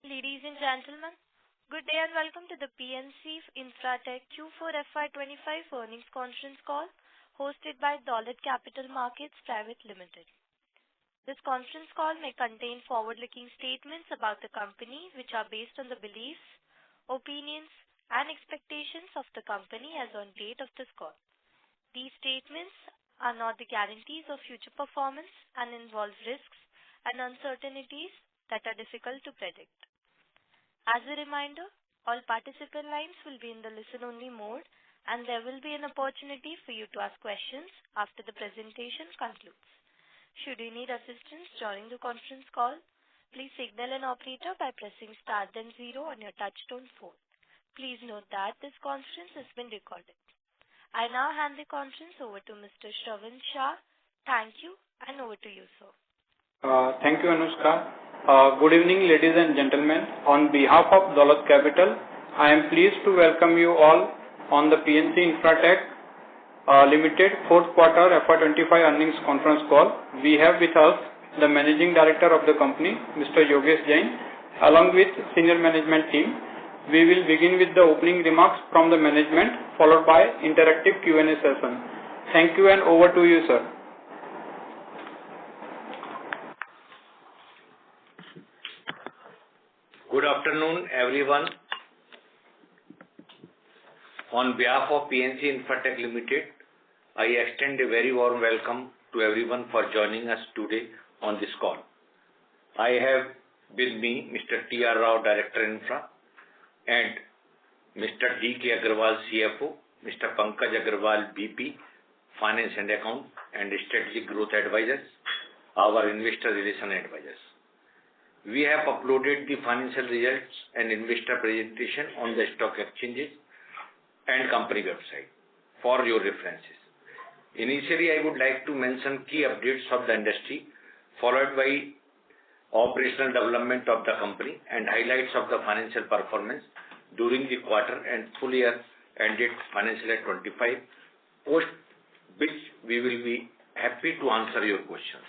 Ladies and gentlemen, good day and welcome to the PNC Infratech Q4 FY25 earnings conference call hosted by Dolat Capital Markets Private Limited. This conference call may contain forward-looking statements about the company which are based on the beliefs, opinions, and expectations of the company as on date of this call. These statements are not the guarantees of future performance and involve risks and uncertainties that are difficult to predict. As a reminder, all participant lines will be in the listen-only mode, and there will be an opportunity for you to ask questions after the presentation concludes. Should you need assistance during the conference call, please signal an operator by pressing star then 0 on your touchtone phone. Please note that this conference has been recorded. I now hand the conference over to Mr. Shravan Shah. Thank you, and over to you, sir. Thank you, Anushka. Good evening, ladies and gentlemen. On behalf of Dolat Capital, I am pleased to welcome you all on the PNC Infratech Limited fourth quarter FY25 earnings conference call. We have with us the Managing Director of the company, Mr. Yogesh Jain, along with senior management team. We will begin with the opening remarks from the management, followed by interactive Q&A session. Thank you, and over to you, sir. Good afternoon, everyone. On behalf of PNC Infratech Limited, I extend a very warm welcome to everyone for joining us today on this call. I have with me Mr. T.R. Rao, Director Infra, and Mr. D.K. Agarwal, CFO, Mr. Pankaj Agarwal, BP, Finance and Account, and Strategic Growth Advisors, our Investor Relation Advisors. We have uploaded the financial results and investor presentation on the stock exchanges and company website for your references. Initially, I would like to mention key updates of the industry, followed by operational development of the company and highlights of the financial performance during the quarter and full year ended financial year 25, post which we will be happy to answer your questions.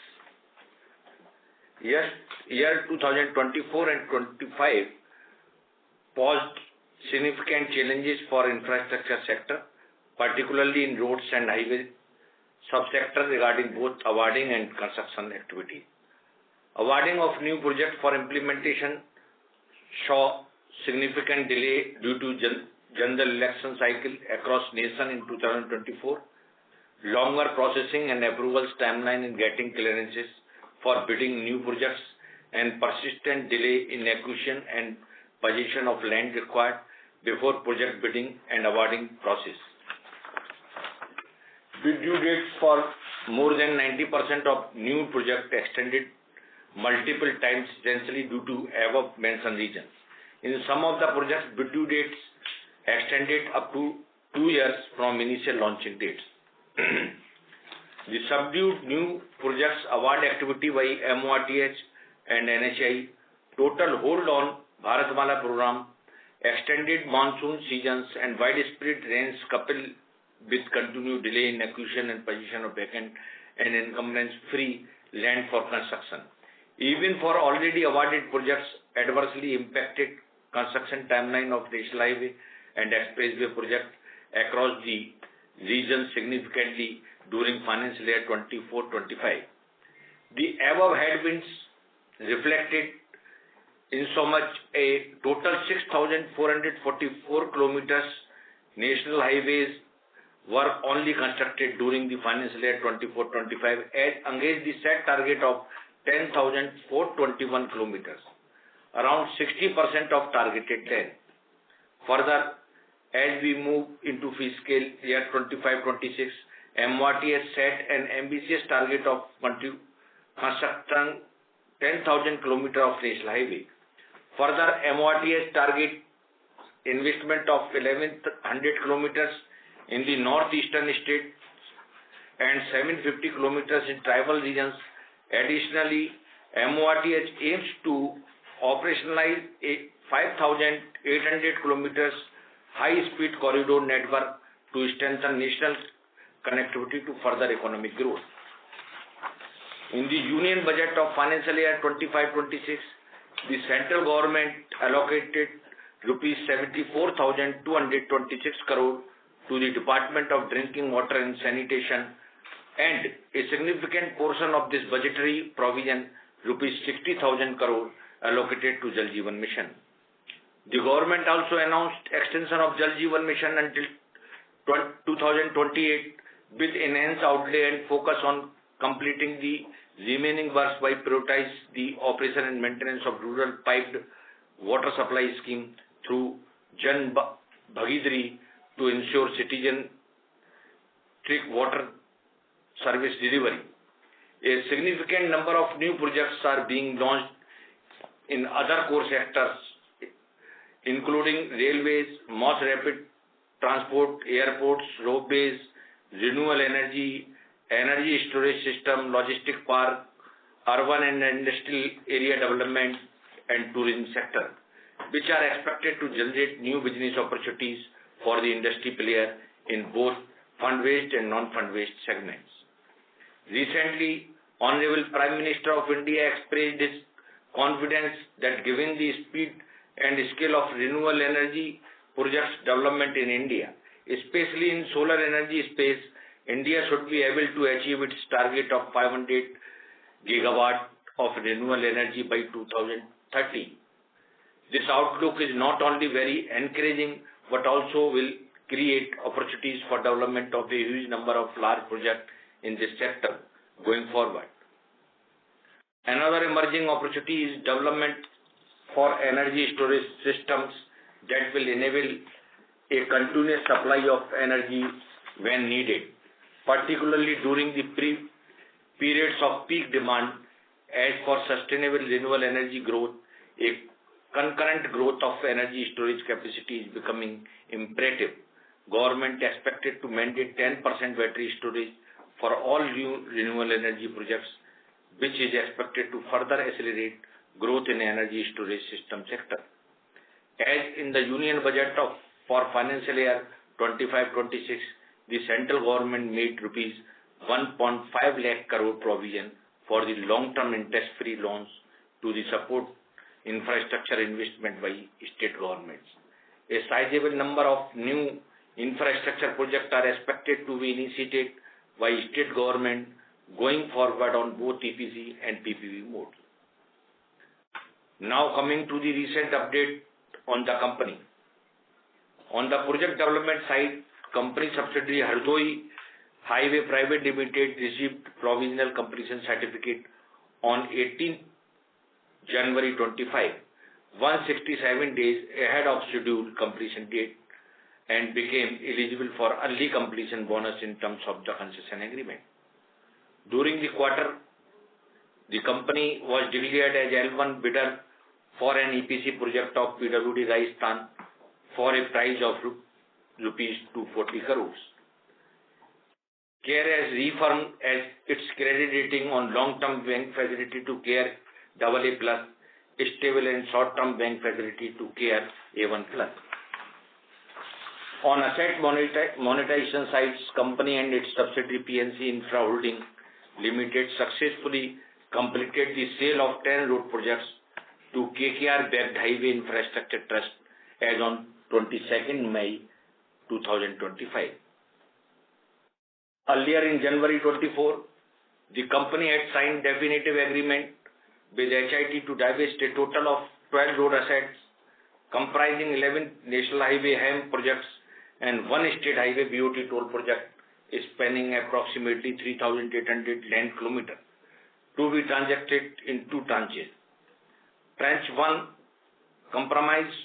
Yes, year 2024 and 25 posed significant challenges for infrastructure sector, particularly in roads and highway subsector regarding both awarding and construction activity. Awarding of new projects for implementation saw significant delay due to general election cycle across nation in 2024, longer processing and approvals timeline in getting clearances for bidding new projects, and persistent delay in acquisition and possession of land required before project bidding and awarding process. Bid due dates for more than 90% of new projects extended multiple times, essentially due to above mentioned reasons. In some of the projects, bid due dates extended up to 2 years from initial launching dates. The subdued new projects award activity by MoRTH and NHAI, total hold on Bharatmala program, extended monsoon seasons and widespread rains coupled with continued delay in acquisition and possession of vacant and encumbrance-free land for construction. Even for already awarded projects, adversely impacted construction timeline of national highway and expressway projects across the region significantly during financial year 24-25. The above headwinds reflected in so much a total 6,444 kilometers national highways were only constructed during the financial year 24-25 as against the set target of 10,421 kilometers, around 60% of targeted length. Further, as we move into fiscal year 25-26, MoRTH set an ambitious target of constructing 10,000 kilometers of national highway. Further, MoRTH target investment of 1,100 kilometers in the northeastern states and 750 kilometers in tribal regions. Additionally, MoRTH aims to operationalize a 5,800 kilometers high-speed corridor network to strengthen national connectivity to further economic growth. In the Union Budget of financial year 25-26, The central government allocated rupees 74,226 crore to the Department of Drinking Water and Sanitation, and a significant portion of this budgetary provision, rupees 60,000 crore, allocated to Jal Jeevan Mission. The government also announced extension of Jal Jeevan Mission until 2028 with enhanced outlay and focus on completing the remaining works by prioritize the operation and maintenance of rural piped water supply scheme through Jan Bhagidari to ensure citizen water service delivery. A significant number of new projects are being launched in other core sectors, including railways, mass rapid transport, airports, roadways, renewable energy, energy storage system, logistic park, urban and industrial area development, and tourism sector, which are expected to generate new business opportunities for the industry player in both fund-based and non-fund-based segments. Recently, Honorable Prime Minister of India expressed his confidence that given the speed and scale of renewable energy projects development in India, especially in solar energy space, India should be able to achieve its target of 500 gigawatt of renewable energy by 2030. This outlook is not only very encouraging, but also will create opportunities for development of a huge number of large projects in this sector going forward. Another emerging opportunity is development for energy storage systems that will enable a continuous supply of energy when needed, particularly during the periods of peak demand. As for sustainable renewable energy growth, a concurrent growth of energy storage capacity is becoming imperative. Government expected to mandate 10% battery storage for all new renewable energy projects, which is expected to further accelerate growth in energy storage system sector. As in the Union Budget for financial year 25-26, the central government made rupees 1.5 lakh crore provision for the long-term interest-free loans to the support infrastructure investment by state governments. A sizable number of new infrastructure projects are expected to be initiated by state government going forward on both EPC and PPP mode. Now coming to the recent update on the company. On the project development side, company subsidiary Hardoi Highway Private Limited received provisional completion certificate on 18 January 25, 167 days ahead of scheduled completion date, and became eligible for early completion bonus in terms of the concession agreement. During the quarter, the company was declared as L1 bidder for an EPC project of PWD Rajasthan for a price of rupees 240 crores. CARE has reaffirmed as its credit rating on long-term bank facility to CARE AA+, stable and short-term bank facility to CARE A1+. On asset monetization sides, company and its subsidiary PNC Infra Holding Limited successfully completed the sale of 10 road projects to KKR-backed Highway Infrastructure Trust as on 22nd May 2025. Earlier in January 24, the company had signed definitive agreement with HIT to divest a total of 12 road assets comprising 11 national highway HAM projects and one state highway BOT toll project spanning approximately 3,800 land kilometers to be transacted in two tranches. Tranche 1 comprised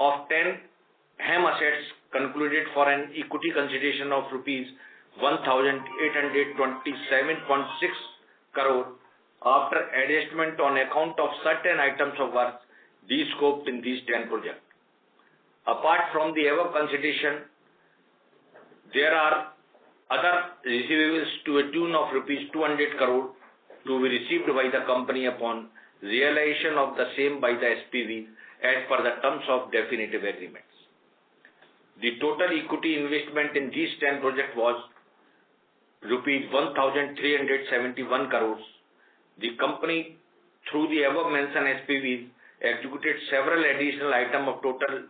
of 10 HAM assets concluded for an equity consideration of rupees 1,827.6 crore after adjustment on account of certain items of work de-scoped in these 10 projects. Apart from the above consideration, there are other receivables to a tune of rupees 200 crore to be received by the company upon realization of the same by the SPV as per the terms of definitive agreements. The total equity investment in these 10 projects was rupees 1,371 crores. The company, through the above mentioned SPVs, executed several additional items of total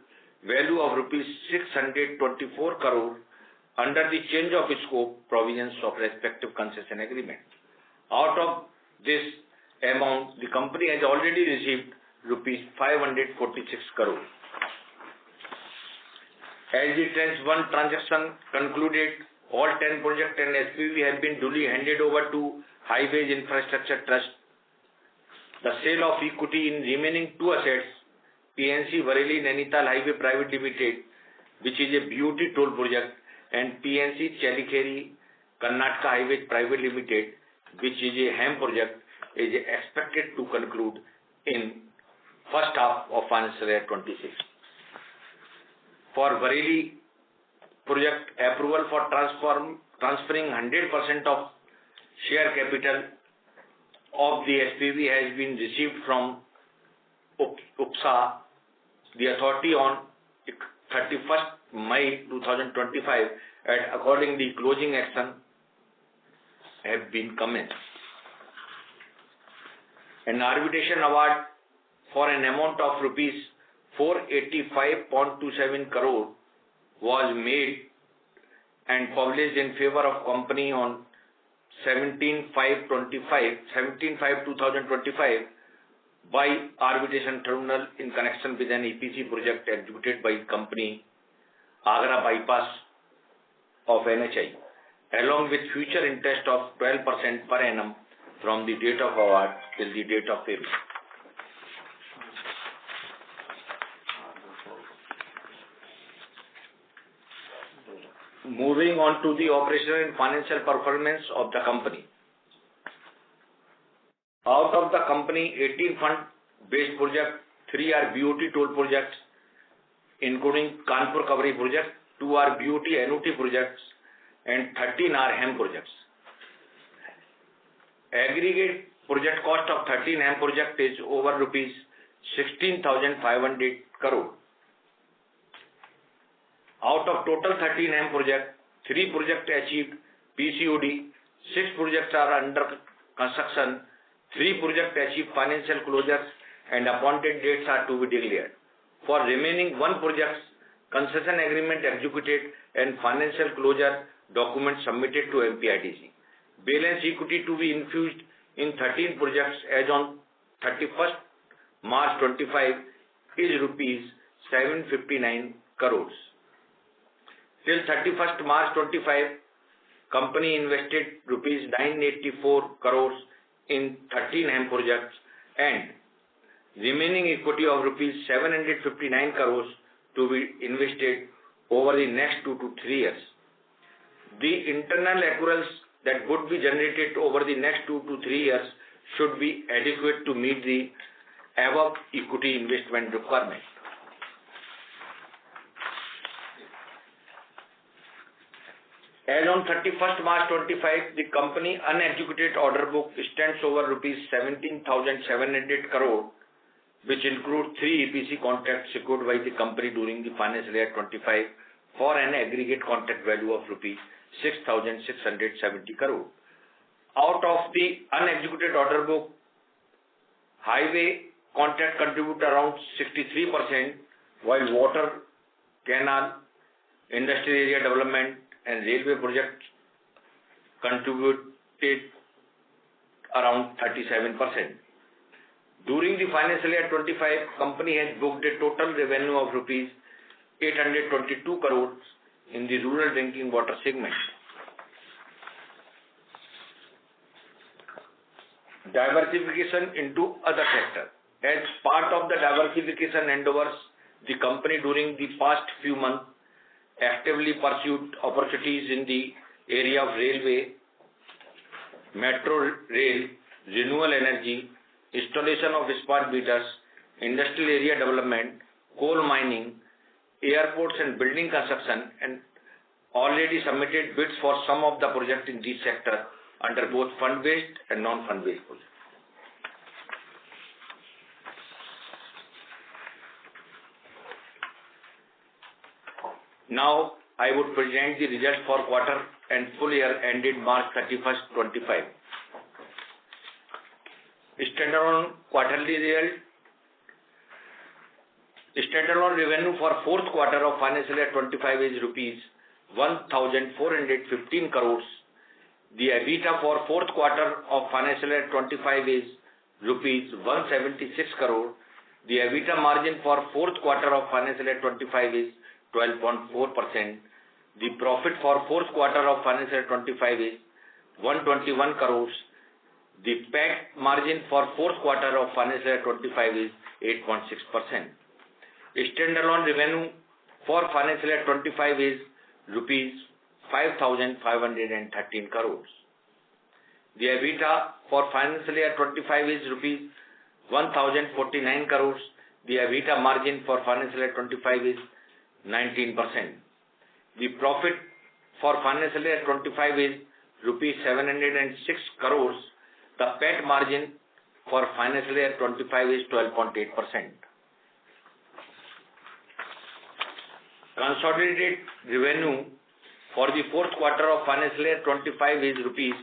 value of rupees 624 crore under the change of scope provisions of respective concession agreement. Out of this amount, the company has already received rupees 546 crore. As the Tranche 1 transaction concluded, all 10 projects and SPV have been duly handed over to Highways Infrastructure Trust. The sale of equity in remaining two assets, PNC Bareilly Nainital Highway Private Limited, which is a BOT toll project, and PNC Chalikheri Karnataka Highways Private Limited, which is a HAM project, is expected to conclude in first half of financial year 26. For Bareilly project, approval for transferring 100% of share capital of the SPV has been received from UPSA, the authority, on 31st May 2025, and accordingly closing action have been commenced. An arbitration award for an amount of rupees 485.27 crore was made and published in favor of company on 17/5/2025 by arbitration tribunal in connection with an EPC project executed by company Agra Bypass of NHI, along with future interest of 12% per annum from the date of award till the date of payment. Moving on to the operational and financial performance of the company. Out of the company 18 fund-based projects, 3 are BOT toll projects, including Kanpur Kabri project, 2 are BOT annuity projects, and 13 are HAM projects. Aggregate project cost of 13 HAM projects is over rupees 16,500 crore. Out of total 13 HAM projects, 3 projects achieved PCOD, 6 projects are under construction, 3 projects achieved financial closures, and appointed dates are to be declared. For remaining 1 project, concession agreement executed and financial closure documents submitted to MPIDC. Balance equity to be infused in 13 projects as on 31st March 25 is rupees 759 crores. Till 31st March 25, company invested rupees 984 crores in 13 HAM projects and remaining equity of rupees 759 crores to be invested over the next 2 to 3 years. The internal accruals that would be generated over the next 2 to 3 years should be adequate to meet the above equity investment requirement. As on 31st March 25, the company unexecuted order book stands over rupees 17,700 crore, which include 3 EPC contracts secured by the company during the financial year 25 for an aggregate contract value of rupees 6,670 crore. Out of the unexecuted order book, highway contract contribute around 63%, while water, canal, industrial area development and railway projects contributed around 37%. During the financial year 25, company has booked a total revenue of rupees 822 crores in the rural drinking water segment. Diversification into other sectors. As part of the diversification endeavors, the company during the past few months actively pursued opportunities in the area of railway, metro rail, renewable energy, installation of smart meters, industrial area development, coal mining, airports and building construction, and already submitted bids for some of the projects in this sector under both fund-based and non-fund-based projects. Now, I would present the results for quarter and full year ended March 31st, 25. standalone quarterly result. Standalone revenue for fourth quarter of financial year 25 is rupees 1,415 crores. The EBITDA for fourth quarter of financial year 25 is rupees 176 crore. The EBITDA margin for fourth quarter of financial year 25 is 12.4%. The profit for fourth quarter of financial year 25 is 121 crores. The PAT margin for fourth quarter of financial year 25 is 8.6%. Standalone revenue for financial year 25 is rupees 5,513 crores. The EBITDA for financial year 25 is rupees 1,049 crores. The EBITDA margin for financial year 25 is 19%. The profit for financial year 25 is rupees 706 crores. The PAT margin for financial year 25 is 12.8%. Consolidated revenue for the fourth quarter of financial year 25 is rupees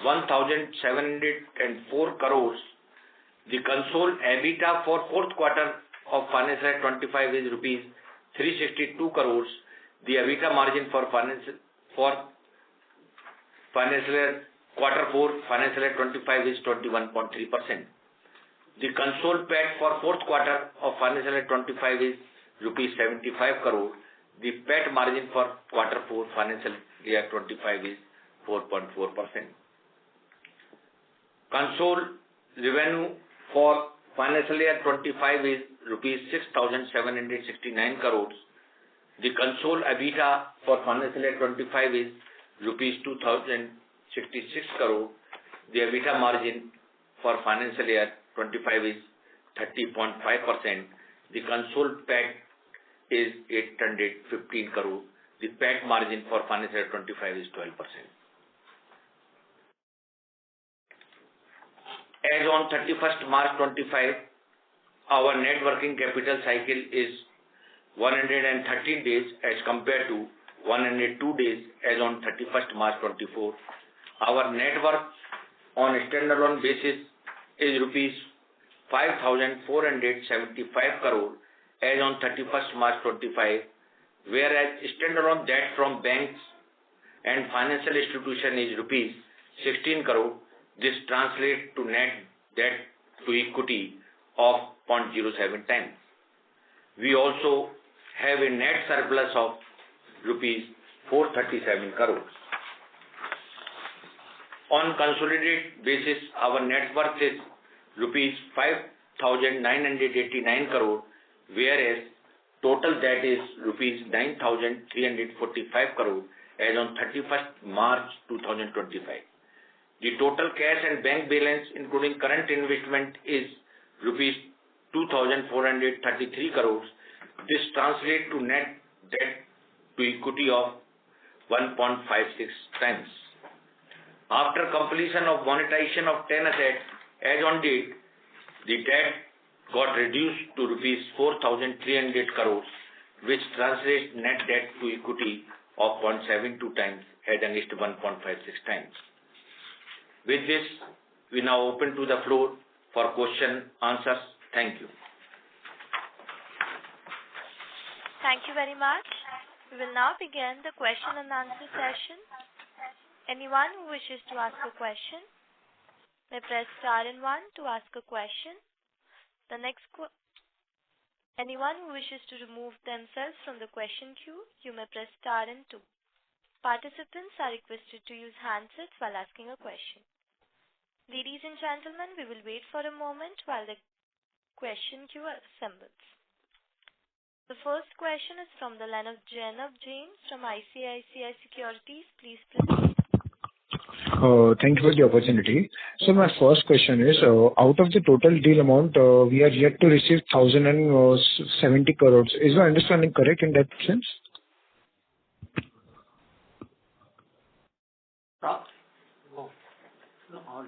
1,704 crores. The consolidated EBITDA for fourth quarter of financial year 25 is rupees 362 crores. The EBITDA margin for financial year quarter 4 financial year 25 is 21.3%. The consolidated PAT for fourth quarter of financial year 25 is rupees 75 crore. The PAT margin for quarter 4 financial year 25 is 4.4%. Consolidated revenue for financial year 25 is rupees 6,769 crores. The consolidated EBITDA for financial year 25 is rupees 2,066 crore. The EBITDA margin for financial year 25 is 30.5%. The consolidated PAT is 815 crore. The PAT margin for financial year 25 is 12%. As on 31st March 25, our net working capital cycle is 113 days as compared to 102 days as on 31st March 24. Our net worth on a standalone basis is rupees 5,475 crore as on 31st March 25, whereas standalone debt from banks and financial institution is rupees 16 crore. This translates to net debt to equity of 0.07 times. We also have a net surplus of rupees 437 crores. On consolidated basis, our net worth is rupees 5,989 crore, whereas total debt is rupees 9,345 crore as on 31st March 2025. The total cash and bank balance including current investment is rupees 2,433 crores. This translates to net debt to equity of 1.56 times. After completion of monetization of 10 assets as on date, the debt got reduced to rupees 4,300 crores, which translates net debt to equity of 0.72 times against 1.56 times. With this, we now open to the floor for question answers. Thank you. Thank you very much. We will now begin the question and answer session. Anyone who wishes to ask a question may press star and 1 to ask a question. Anyone who wishes to remove themselves from the question queue, you may press star and 2. Participants are requested to use handsets while asking a question. Ladies and gentlemen, we will wait for a moment while the question queue assembles. The first question is from the line of Jainab James from ICICI Securities. Please proceed. Thank you for the opportunity. So my first question is, out of the total deal amount, we are yet to receive 1,070 crores. Is my understanding correct in that sense?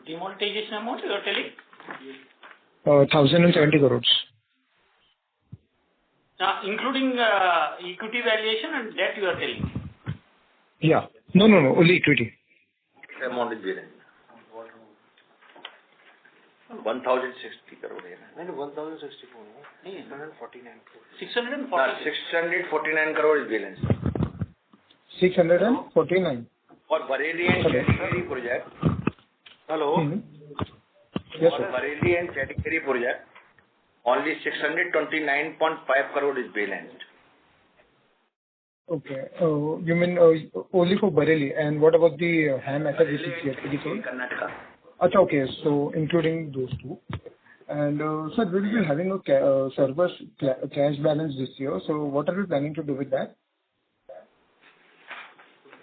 Demonetization amount you are telling? 1,070 crores. Including equity valuation and debt you are telling? Yeah. No, only equity. Amount is there. 1060 crore है ना? नहीं 1064 नहीं 649 crore. 649 crore is balance. 649. For Bareilly and Chhattisgarh project. Hello. Yes, For sir. Bareilly and Chhattisgarh project, only 629.5 crore is balanced. Okay. You mean only for Bareilly, and what about the HAM asset which is yet to be sold? Karnataka. Acha, okay, so including those two. And sir, we will be having a surplus cash balance this year. So what are we planning to do with that?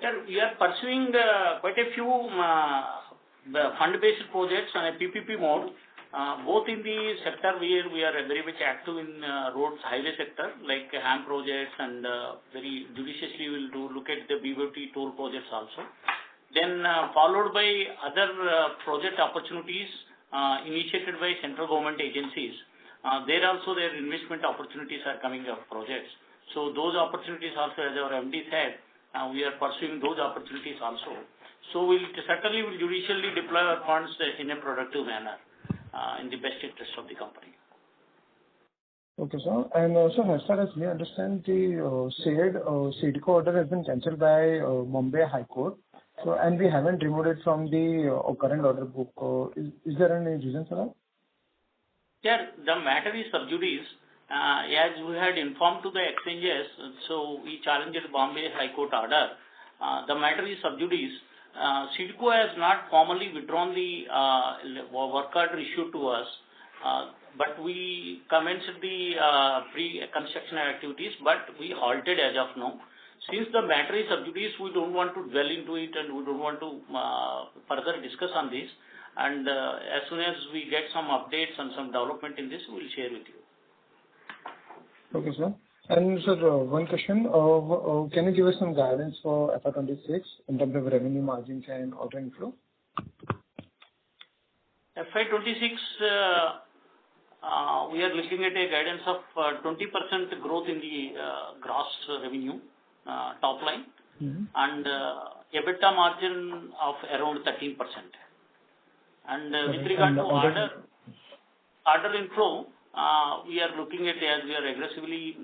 Sir, we are pursuing quite a few fund-based projects on a PPP mode, both in the sector where we are very much active in roads, highway sector, like HAM projects, and very judiciously we will look at the BOT toll projects also. Then followed by other project opportunities initiated by central government agencies. There also their investment opportunities are coming up projects. So those opportunities also, as our MD said, we are pursuing those opportunities also. So we'll certainly will judicially deploy our funds in a productive manner in the best interest of the company. Okay, sir. And sir, as far as we understand, the said CIDCO order has been cancelled by Bombay High Court. So, and we haven't removed it from the current order book. Is there any reason for that? Yeah, the matter is sub judice. As we had informed to the exchanges, so we challenged Bombay High Court order. The matter is sub judice. CIDCO has not formally withdrawn the work order issued to us, but we commenced the pre-construction activities, but we halted as of now. Since the matter is sub judice, we don't want to dwell into it and we don't want to further discuss on this. And as soon as we get some updates and some development in this, we will share with you. Okay, sir. And sir, one question. Can you give us some guidance for FY26 in terms of revenue margins and order inflow? FY26, we are looking at a guidance of 20% growth in the gross revenue top line, and EBITDA margin of around 13%. And with regard to order inflow, we are looking at, as we are aggressively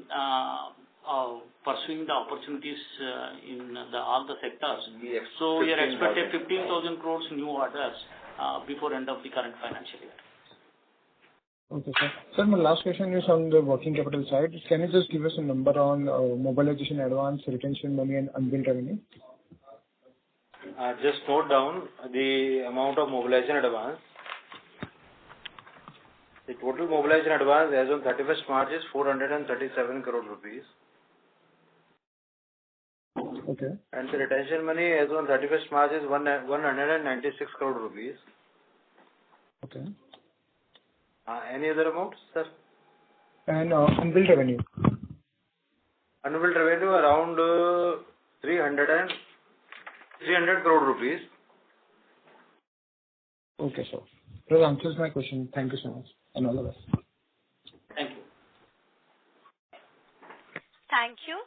pursuing the opportunities in all the sectors. So we are expecting 15,000 crores new orders before end of the current financial year. Okay, sir. Sir, my last question is on the working capital side. Can you just give us a number on mobilization advance, retention money, and unbilled revenue? Just note down the amount of mobilization advance. The total mobilization advance as on 31st March is 437 crore rupees. Okay. And the retention money as on 31st March is 196 crore rupees. Okay. Any other amounts, sir? And unbilled revenue? Unbilled revenue around 300 crore rupees. Okay, sir. That answers my question. Thank you so much. And all the best. Thank you. Thank you.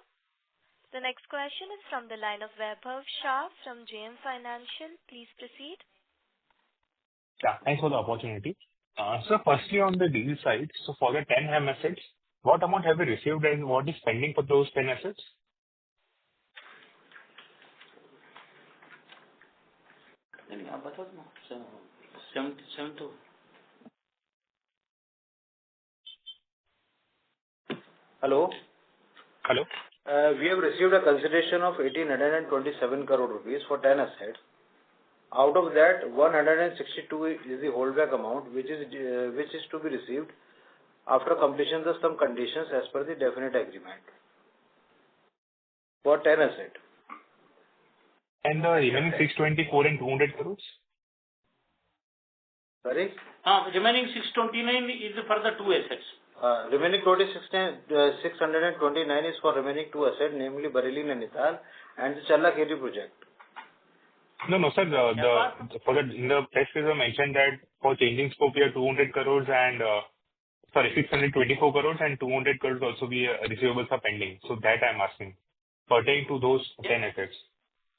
The next question is from the line of Vaibhav Shah from JM Financial. Please proceed. Yeah, thanks for the opportunity. So firstly, on the deal side, so for the 10 HAM assets, what amount have we received and what is pending for those 10 assets? Hello? Hello? We have received a consideration of 1,827 crore rupees for 10 assets. Out of that, 162 is the holdback amount, which is to be received after completion of some conditions as per the definite agreement for 10 assets. And the remaining 624 and 200 crores? Sorry? Remaining 629 is for the two assets. Remaining 629 is for remaining two assets, namely Bareilly Nainital and the Challa Kheri project. No, sir. In the press release mentioned that for changing scope, we have 200 crores and 624 crores and 200 crores also be receivables are pending. So that I'm asking pertaining to those 10 assets.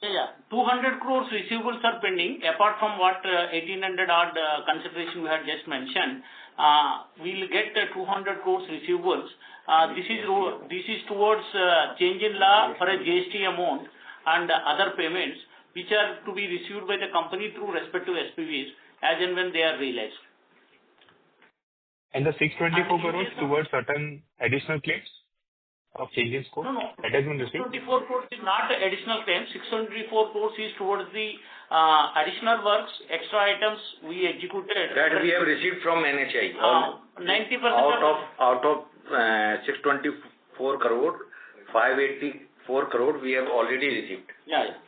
Yeah. 200 crores receivables are pending. Apart from what 1,800 odd consideration we had just mentioned, we'll get 200 crores receivables. This is towards change in law for a GST amount and other payments which are to be received by the company through respective SPVs as and when they are realized. And the 624 crores towards certain additional claims of change in scope? No. That has been received? 624 crores is not additional claims. 624 crores is towards the additional works, extra items we executed. That we have received from NHI. 90% out of 624 crore, 584 crore we have already received. Yeah.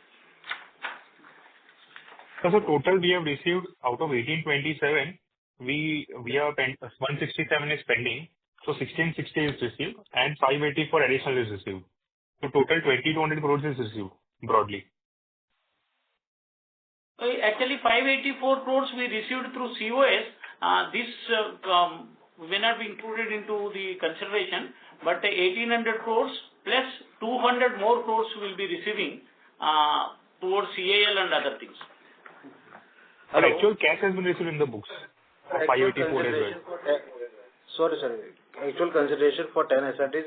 So total we have received out of 1827, we are 167 is pending. So 1660 is received and 584 additional is received. So total 2200 crores is received broadly. Actually, 584 crores we received through COS. This may not be included into the consideration, but 1800 crores plus 200 more crores will be receiving towards CAL and other things. But actual cash has been received in the books for 584 as well. Sorry. Actual consideration for 10 assets is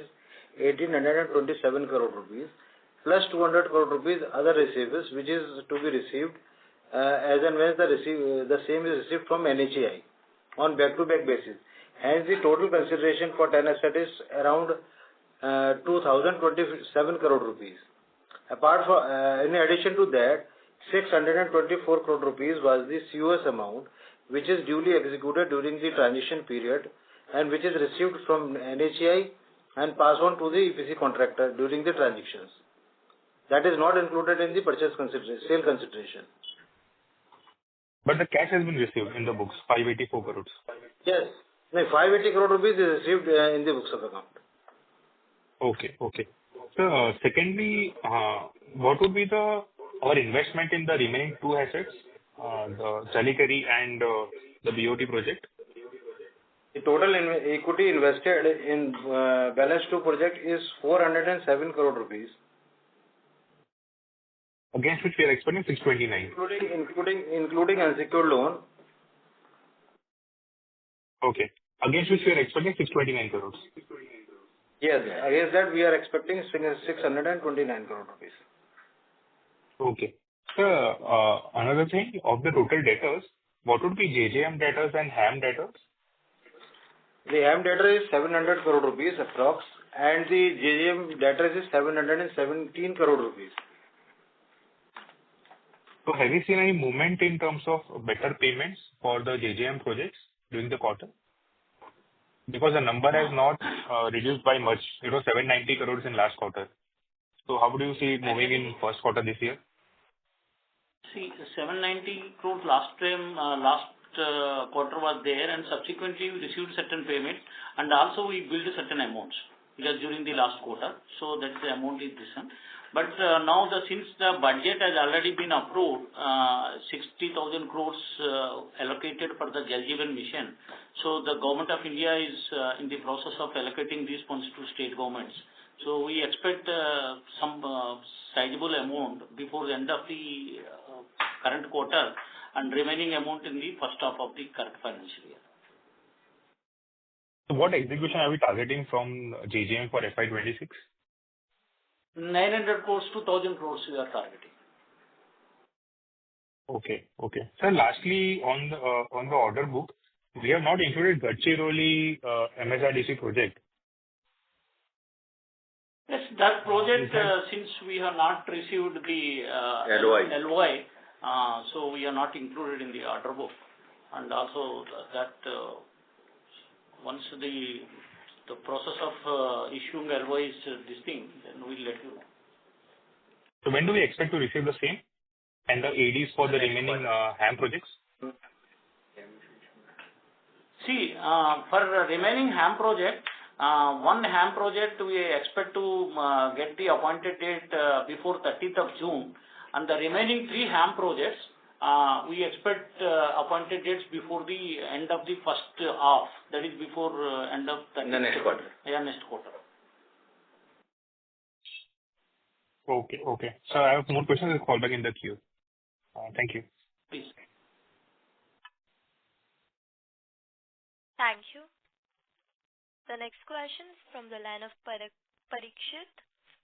1,827 crore rupees plus 200 crore rupees other receivables which is to be received as and when the same is received from NHI on back-to-back basis. Hence, the total consideration for 10 assets is around 2,027 crore rupees. In addition to that, 624 crore rupees was the COS amount which is duly executed during the transition period and which is received from NHI and passed on to the EPC contractor during the transactions. That is not included in the sale consideration. But the cash has been received in the books, 584 crores. Yes. 580 crore rupees is received in the books of account. Okay. So secondly, what would be our investment in the remaining two assets, the Chalikari and the BOT project? The total equity invested in balance 2 project is 407 crore rupees. Against which we are expecting 629. Including unsecured loan. Okay. Against which we are expecting 629 crores. Yes. Against that we are expecting 629 crore rupees. Okay. Sir, another thing, of the total debtors, what would be JJM debtors and HAM debtors? The HAM debtor is 700 crore rupees approx and the JJM debtor is 717 crore rupees. So have you seen any movement in terms of better payments for the JJM projects during the quarter? Because the number has not reduced by much. It was 790 crores in last quarter. So how would you see it moving in first quarter this year? See, 790 crores last quarter was there, and subsequently we received certain payments, and also we billed certain amounts because during the last quarter. So that's the amount is this one. But now since the budget has already been approved, 60,000 crores allocated for the Jal Jeevan mission. So the government of India is in the process of allocating these funds to state governments. So we expect some sizable amount before the end of the current quarter and remaining amount in the first half of the current financial year. So what execution are we targeting from JJM for FY26? 900 crores to 1,000 crores we are targeting. Okay. Sir, lastly, on the order book, we have not included Gadchiroli MSRDC project. Yes, that project, since we have not received the LOI, so we are not included in the order book. And also that once the process of issuing LOI is this thing, then we'll let you know. So when do we expect to receive the same and the ADs for the remaining HAM projects? See, for remaining HAM project, one HAM project we expect to get the appointed date before 30th of June, and the remaining 3 HAM projects we expect appointed dates before the end of the first half, that is before end of the next quarter. Yeah, next quarter. Okay. Okay. So I have more questions. I'll call back in the queue. Thank you. Please. Thank you. The next question is from the line of Parikshit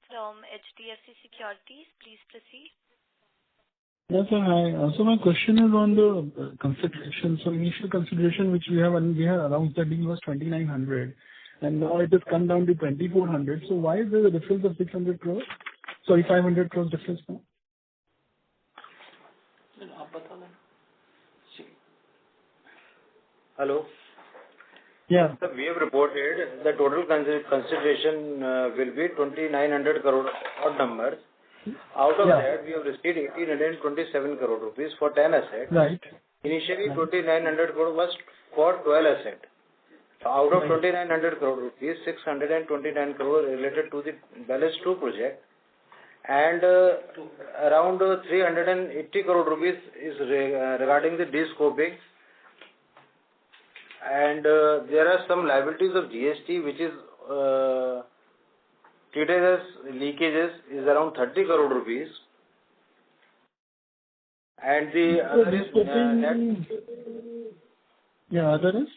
from HDFC Securities. Please proceed. Yes, sir. Hi. So my question is on the consideration. So initial consideration which we have announced that deal was 2,900, and now it has come down to 2,400. So why is there a difference of 600 crores? Sorry, 500 crores difference now? Hello. Yeah. So we have reported the total consideration will be 2,900 crore odd numbers. Out of that, we have received 1,827 crore rupees for 10 assets. Right. Initially, 2,900 crore was for 12 assets. So out of 2,900 crore rupees, 629 crore related to the balance 2 project, and around 380 crore rupees is regarding the de-scoping. And there are some liabilities of GST which is treated as leakages, is around 30 crore rupees. And the other is other is?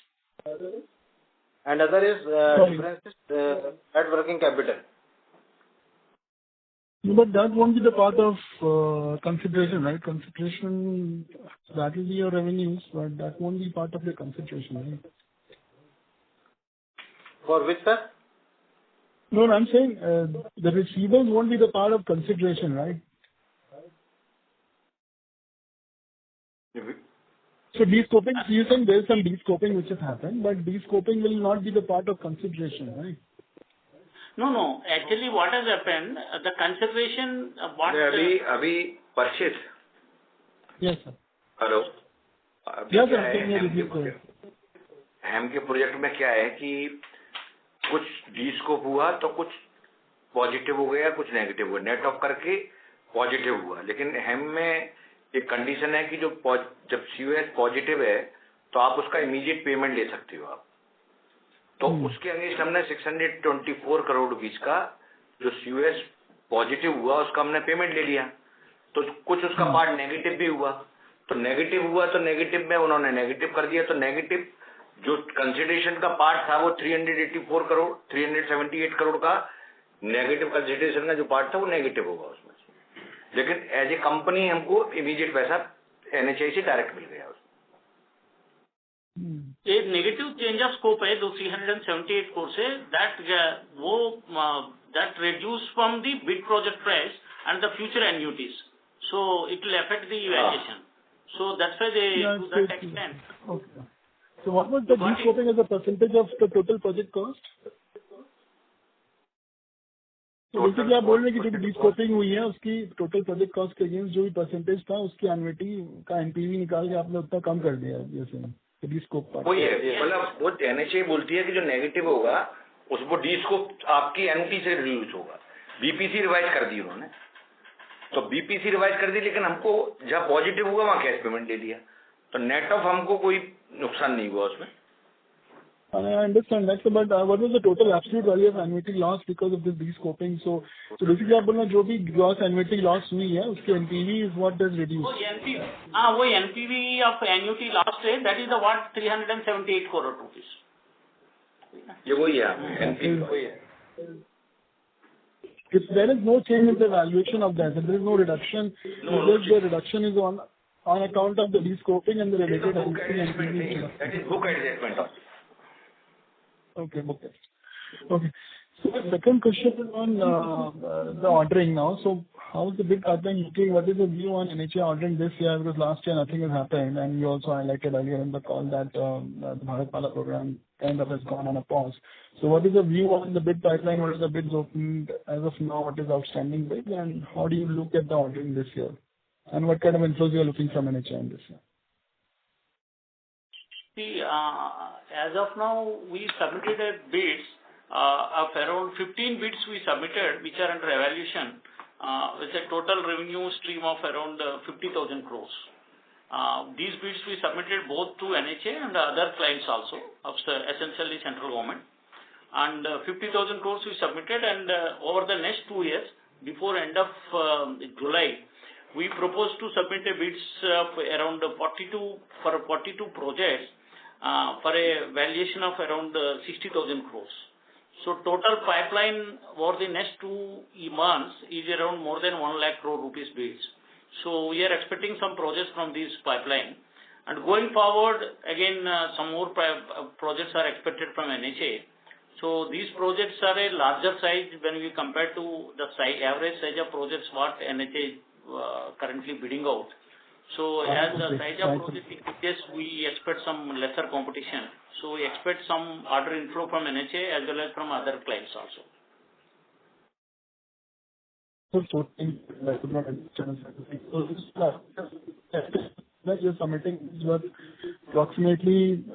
And other is differences net working capital. But that won't be the part of consideration, right? Consideration, that will be your revenues, but that won't be part of the consideration, right? For which, sir? No, I'm saying the receivables won't be the part of consideration, right? So de-scoping, you're saying there's some de-scoping which has happened, but de-scoping will not be the part of consideration, right? No. Actually, what has happened, the consideration, what... अभी purchase. Yes, sir. Hello. Yes, sir. हैम के project में क्या है कि कुछ D-scope हुआ तो कुछ पॉजिटिव हो गया, कुछ नेगेटिव हुआ, नेट ऑफ करके पॉजिटिव हुआ. लेकिन हैम में एक कंडीशन है कि जब सीओएस पॉजिटिव है तो आप उसका इमीडिएट पेमेंट ले सकते हो आप. तो उसके अगेंस्ट हमने 624 करोड़ रुपीस का जो सीओएस पॉजिटिव हुआ उसका हमने पेमेंट ले लिया. तो कुछ उसका पार्ट नेगेटिव भी हुआ, तो नेगेटिव हुआ तो नेगेटिव में उन्होंने नेगेटिव कर दिया. तो नेगेटिव जो कंसिडरेशन का पार्ट था वो 384 करोड़ 378 करोड़ का नेगेटिव कंसिडरेशन का जो पार्ट था वो नेगेटिव होगा उसमें. लेकिन एज ए कंपनी हमको इमीडिएट पैसा एनएचआई से डायरेक्ट मिल गया. एक नेगेटिव चेंज ऑफ स्कोप है जो 378 करोड़ से that reduce from the bid project price and the future annuities. So it will affect the valuation. So that's why they to that extent. Okay. So what was the de-scoping as a percentage of the total project cost? तो basically आप बोल रहे हैं कि जो D-scoping हुई है उसकी टोटल प्रोजेक्ट कॉस्ट के अगेंस्ट जो भी परसेंटेज था उसकी एन्युटी का एनपीवी निकाल के आपने उतना कम कर दिया जैसे डी-स्कोप पार्ट. वही है, मतलब वो एनएचए बोलती है कि जो नेगेटिव होगा उसको डी-स्कोप आपकी एनपी से रिड्यूस होगा. बीपीसी रिवाइज कर दी उन्होंने, तो बीपीसी रिवाइज कर दी, लेकिन हमको जहाँ पॉजिटिव हुआ वहाँ कैश पेमेंट दे दिया. तो नेट ऑफ हमको कोई नुकसान नहीं हुआ उसमें. I understand that, but what was the total absolute value of annuity loss because of this de-scoping? So basically आप बोलना जो भी gross annuity loss हुई है उसकी NPV is what does reduce. वो NPV of annuity loss है, that is the what 378 crore rupees. ये वही है NPV वही है. If there is no change in the valuation of that, there is no reduction. The reduction is on account of the de-scoping and the related NPV. That is book adjustment also. Okay. So the second question is on the ordering now. So how is the bid pipeline looking? What is the view on NHA ordering this year? Because last year nothing has happened, and you also highlighted earlier in the call that the Bharatmala program kind of has gone on a pause. So what is the view on the bid pipeline? What is the bids opened as of now? What is outstanding bid, and how do you look at the ordering this year? And what kind of inflows you are looking from NHA in this year? See, as of now, we submitted bids of around 15 bids we submitted, which are under evaluation, with a total revenue stream of around 50,000 crores. These bids we submitted both to NHA and other clients also, of essentially central government. And 50,000 crores we submitted, and over the next 2 years, before end of July, we propose to submit a bids of around 42 projects for a valuation of around 60,000 crores. So total pipeline over the next 2 months is around more than 1 lakh crore rupees bids. So we are expecting some projects from this pipeline. And going forward, again, some more projects are expected from NHA. So these projects are a larger size when we compare to the average size of projects what NHA is currently bidding out. So as the size of project increases, we expect some lesser competition. So we expect some order inflow from NHA as well as from other clients also. That you're submitting is worth approximately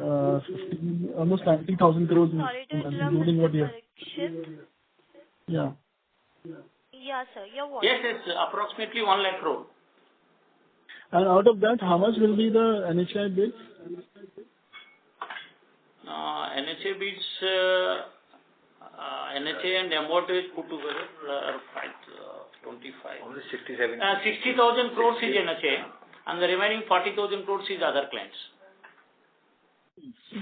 almost 90,000 crores, Sorry to interrupt, including what you. Parikshit. Yeah. Yeah, sir. Your what? Yes, it's approximately 1 lakh crore. And out of that, how much will be the NHI bids? NHA bids, NHA and MOT is put together are 25. Only 67. 60,000 crores is NHA and the remaining 40,000 crores is other clients.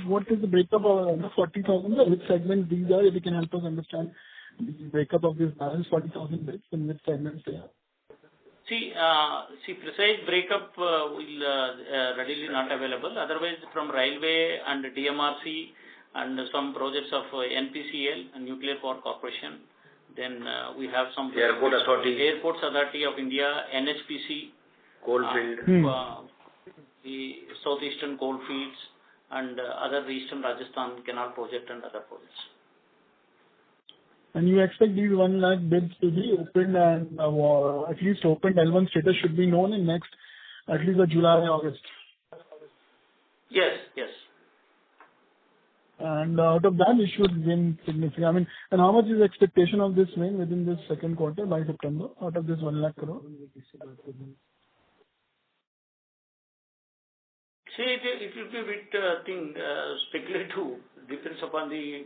What is the breakup of the 40,000? Which segment these are? If you can help us understand the breakup of this balance 40,000 bids in which segments they are. See, precise breakup will readily not available. Otherwise, from railway and DMRC and some projects of NPCL and Nuclear Power Corporation. Then we have some Airports Authority of India, NHPC, Coalfield, the Southeastern Coalfields, and other Eastern Rajasthan Canal Project and other projects. And you expect these 1 lakh bids to be opened and at least opened L1 status should be known in next at least July, August. Yes. And out of that, you should win significantly. I mean, and how much is the expectation of this win within this second quarter by September out of this 1 lakh crore? See, it will be a bit speculative, depends upon the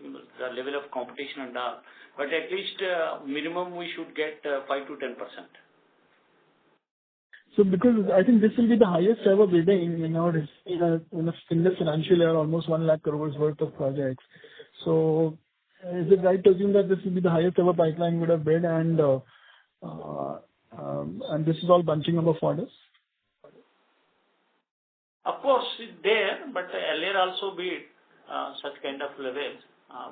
level of competition and all. But at least minimum we should get 5 to 10%. So because I think this will be the highest ever bidding in a single financial year, almost 1 lakh crores worth of projects. So is it right to assume that this will be the highest ever pipeline would have bid and this is all bunching up of orders? Of course, it's there, but earlier also bid such kind of levels.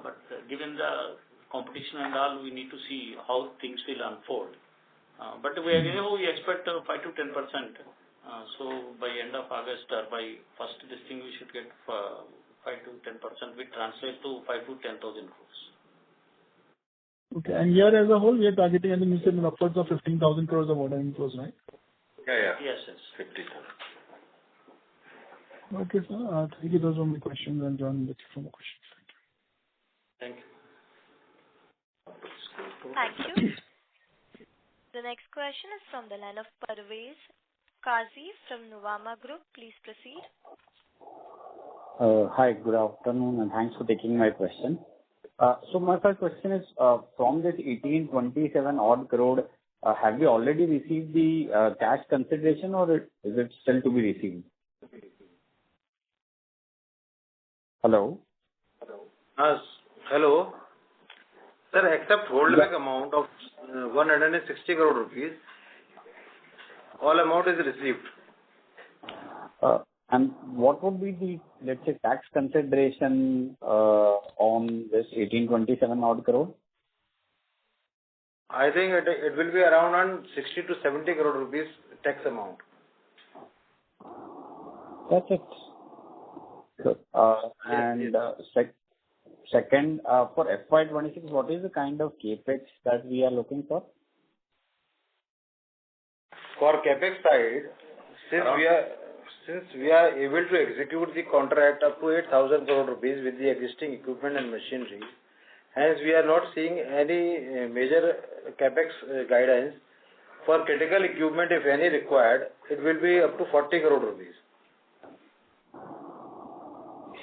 But given the competition and all, we need to see how things will unfold. But we expect 5 to 10%. So by end of August or by first this thing, we should get 5 to 10%, which translates to 5 to 10,000 crores. Okay, and year as a whole, we are targeting, I think you said upwards of 15,000 crores of order inflows, right? Yeah. Yes. 50,000. Okay, sir. Thank you. Those were my questions. And John, let's for more questions. Thank you. Thank you. The next question is from the line of Parvez Qazi from Nuvama Group. Please proceed. Hi, good afternoon, and thanks for taking my question. So my first question is, from this 1827 odd crore, have you already received the cash consideration, or is it still to be received? Hello? Hello. Sir, except holdback amount of 160 crore rupees, all amount is received. And what would be the, let's say, tax consideration on this 1827 odd crore? I think it will be around 60 to 70 crore rupees tax amount. That's it. Good. And second, for FY26, what is the kind of capex that we are looking for? For capex side, since we are able to execute the contract up to 8,000 crore rupees with the existing equipment and machinery, hence we are not seeing any major capex guidance. For critical equipment, if any required, it will be up to 40 crore rupees.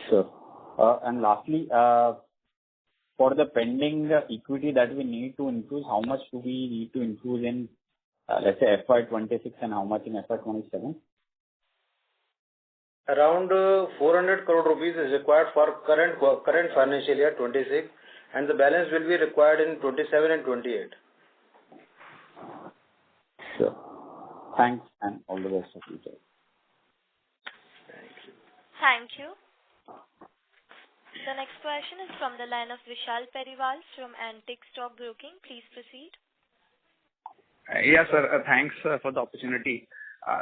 Sure. And lastly, for the pending equity that we need to infuse, how much do we need to infuse in, let's say, FY 26 and how much in FY 27? Around 400 crore rupees is required for current financial year 26, and the balance will be required in 27 and 28. Sure. Thanks, and all the best for future. Thank you. The next question is from the line of Vishal Periwal from Antique Stock Broking. Please proceed. Yes, sir. Thanks for the opportunity.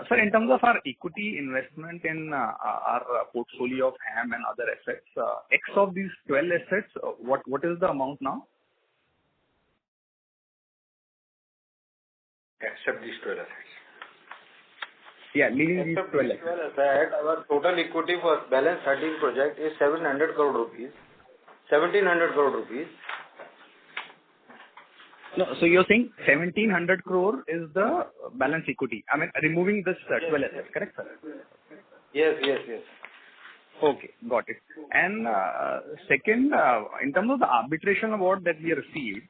Sir, in terms of our equity investment in our portfolio of HAM and other assets, X of these 12 assets, what is the amount now? Except these 12 assets. Yeah, leaving these 12 assets. Our total equity for balance 13 project is 700 crore rupees. 1700 crore rupees. No, so you're saying 1700 crore is the balance equity. I mean, removing this 12 assets, correct, sir? Yes. Okay, got it. And second, in terms of the arbitration award that we received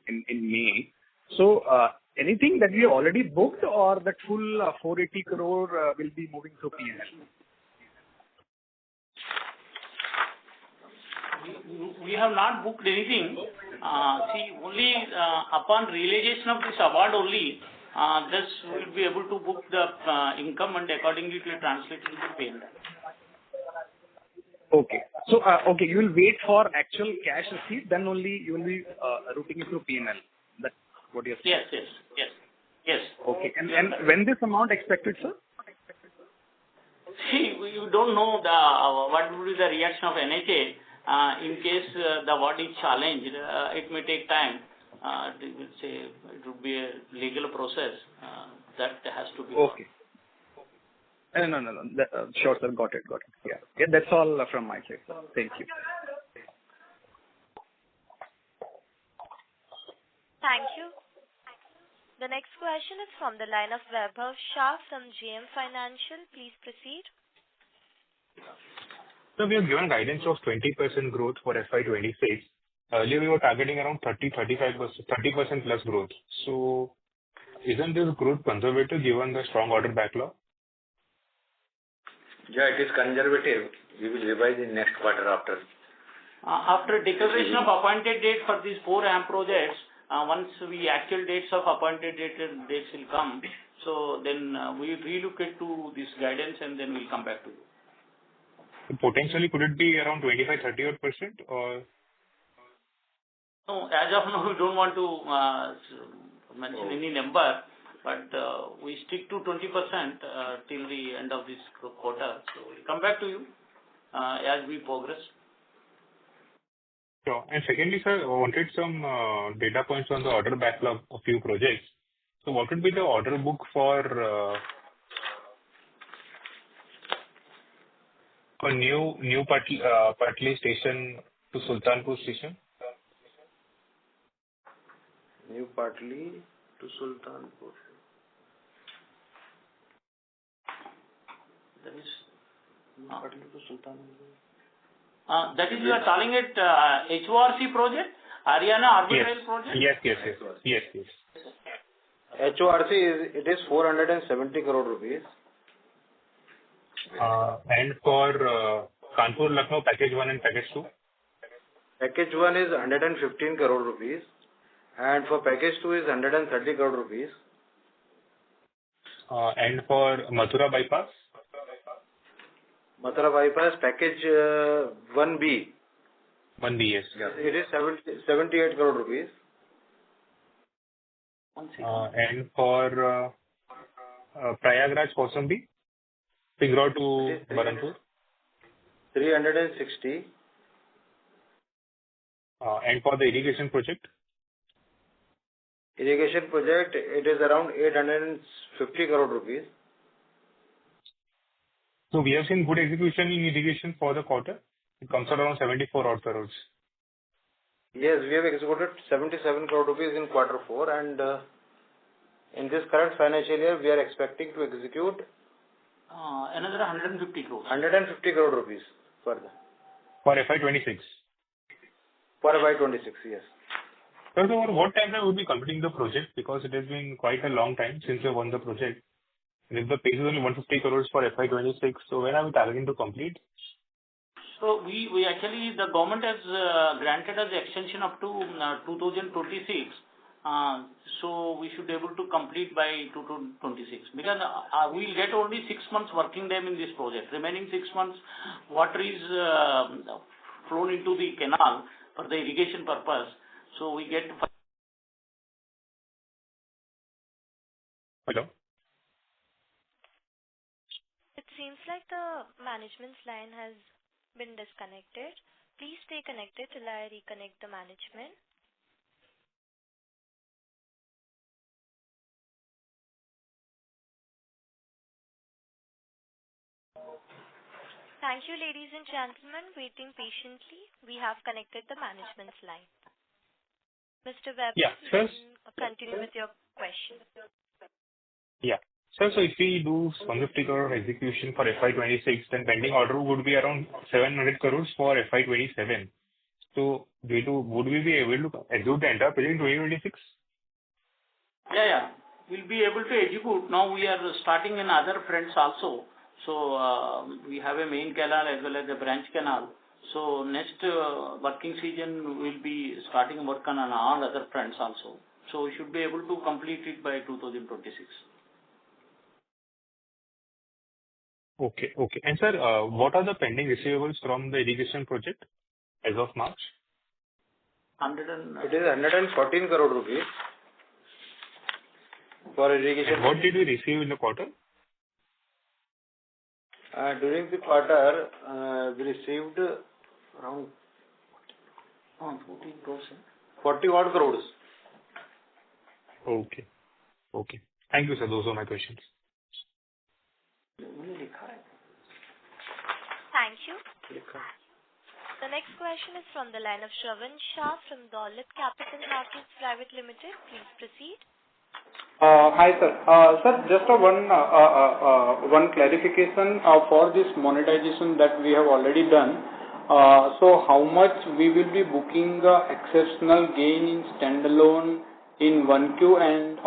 in May, so anything that we have already booked or that full 480 crore will be moving through PNL? We have not booked anything. Only upon realization of this award only, this will be able to book the income and accordingly it will translate into payment. Okay. So, you will wait for actual cash receipt, then only you will be routing it through PNL. That's what you're saying? Yes. Okay. And when this amount expected, sir? See, you don't know what will be the reaction of NHA. In case the award is challenged, it may take time. It would be a legal process that has to be. Okay. No. Sure, sir. Got it. Yeah, that's all from my side. Thank you. Thank you. The next question is from the line of Vaibhav Shah from JM Financial. Please proceed. So we have given guidance of 20% growth for FY 26. Earlier we were targeting around 30% plus growth. So isn't this growth conservative given the strong order backlog? Yeah, it is conservative. We will revise in next quarter after. After declaration of appointed date for these 4 HAM projects, once we actual dates of appointed dates will come, so then we relook into this guidance and then we'll come back to you. Potentially, could it be around 25-30% or? No, as of now, we don't want to mention any number, but we stick to 20% till the end of this quarter. So we'll come back to you as we progress. Sure. And secondly, sir, I wanted some data points on the order backlog of few projects. So what would be the order book for new Patli station to Sultanpur station? New Patli to Sultanpur. That is New Patli to Sultanpur. That is, you are calling it HORC project? Haryana Orbital project? Yes. HORC is 470 crore rupees. And for Kanpur Lucknow package 1 and package 2? Package 1 is 115 crore rupees and for package 2 is 130 crore rupees. And for Mathura bypass? Mathura bypass package 1B. 1B, yes. It is 78 crore rupees. And for Prayagraj Kausambi? Pingraw to Baranpur? 360. And for the irrigation project? Irrigation project, it is around 850 crore rupees. So we have seen good execution in irrigation for the quarter. It comes out around 74 odd crores. Yes, we have executed 77 crore rupees in quarter 4 and in this current financial year we are expecting to execute another 150 crores. 150 crore rupees further. For FY 26? For FY26, yes. Sir, so over what time would be completing the project? Because it has been quite a long time since we won the project. And if the pace is only 150 crores for FY26, so when are we targeting to complete? So we actually, the government has granted us extension up to 2026. So we should be able to complete by 2026 because we'll get only 6 months working time in this project. Remaining 6 months, water is flown into the canal for the irrigation purpose. So we get. Hello? It seems like the management's line has been disconnected. Please stay connected till I reconnect the management. Thank you, ladies and gentlemen, waiting patiently. We have connected the management's line. Mr. Webb, Yeah, you sir. can continue with your question. Yeah. Sir, so if we do 150 crore execution for FY26, then pending order would be around 700 crores for FY27. So would we be able to execute the entire project in 2026? Yeah. We'll be able to execute. Now we are starting in other fronts also. So we have a main canal as well as a branch canal. So next working season we'll be starting work on all other fronts also. So we should be able to complete it by 2026. Okay. And sir, what are the pending receivables from the irrigation project as of March? It is 114 crore rupees for irrigation. And what did we receive in the quarter? During the quarter, we received around 40 odd crores. Okay. Thank you, sir. Those are my questions. Thank you. The next question is from the line of Shravan Shah from Dolat Capital Markets Private Limited. Please proceed. Hi, sir. Sir, just one clarification for this monetization that we have already done. So how much we will be booking exceptional gain in standalone in 1Q and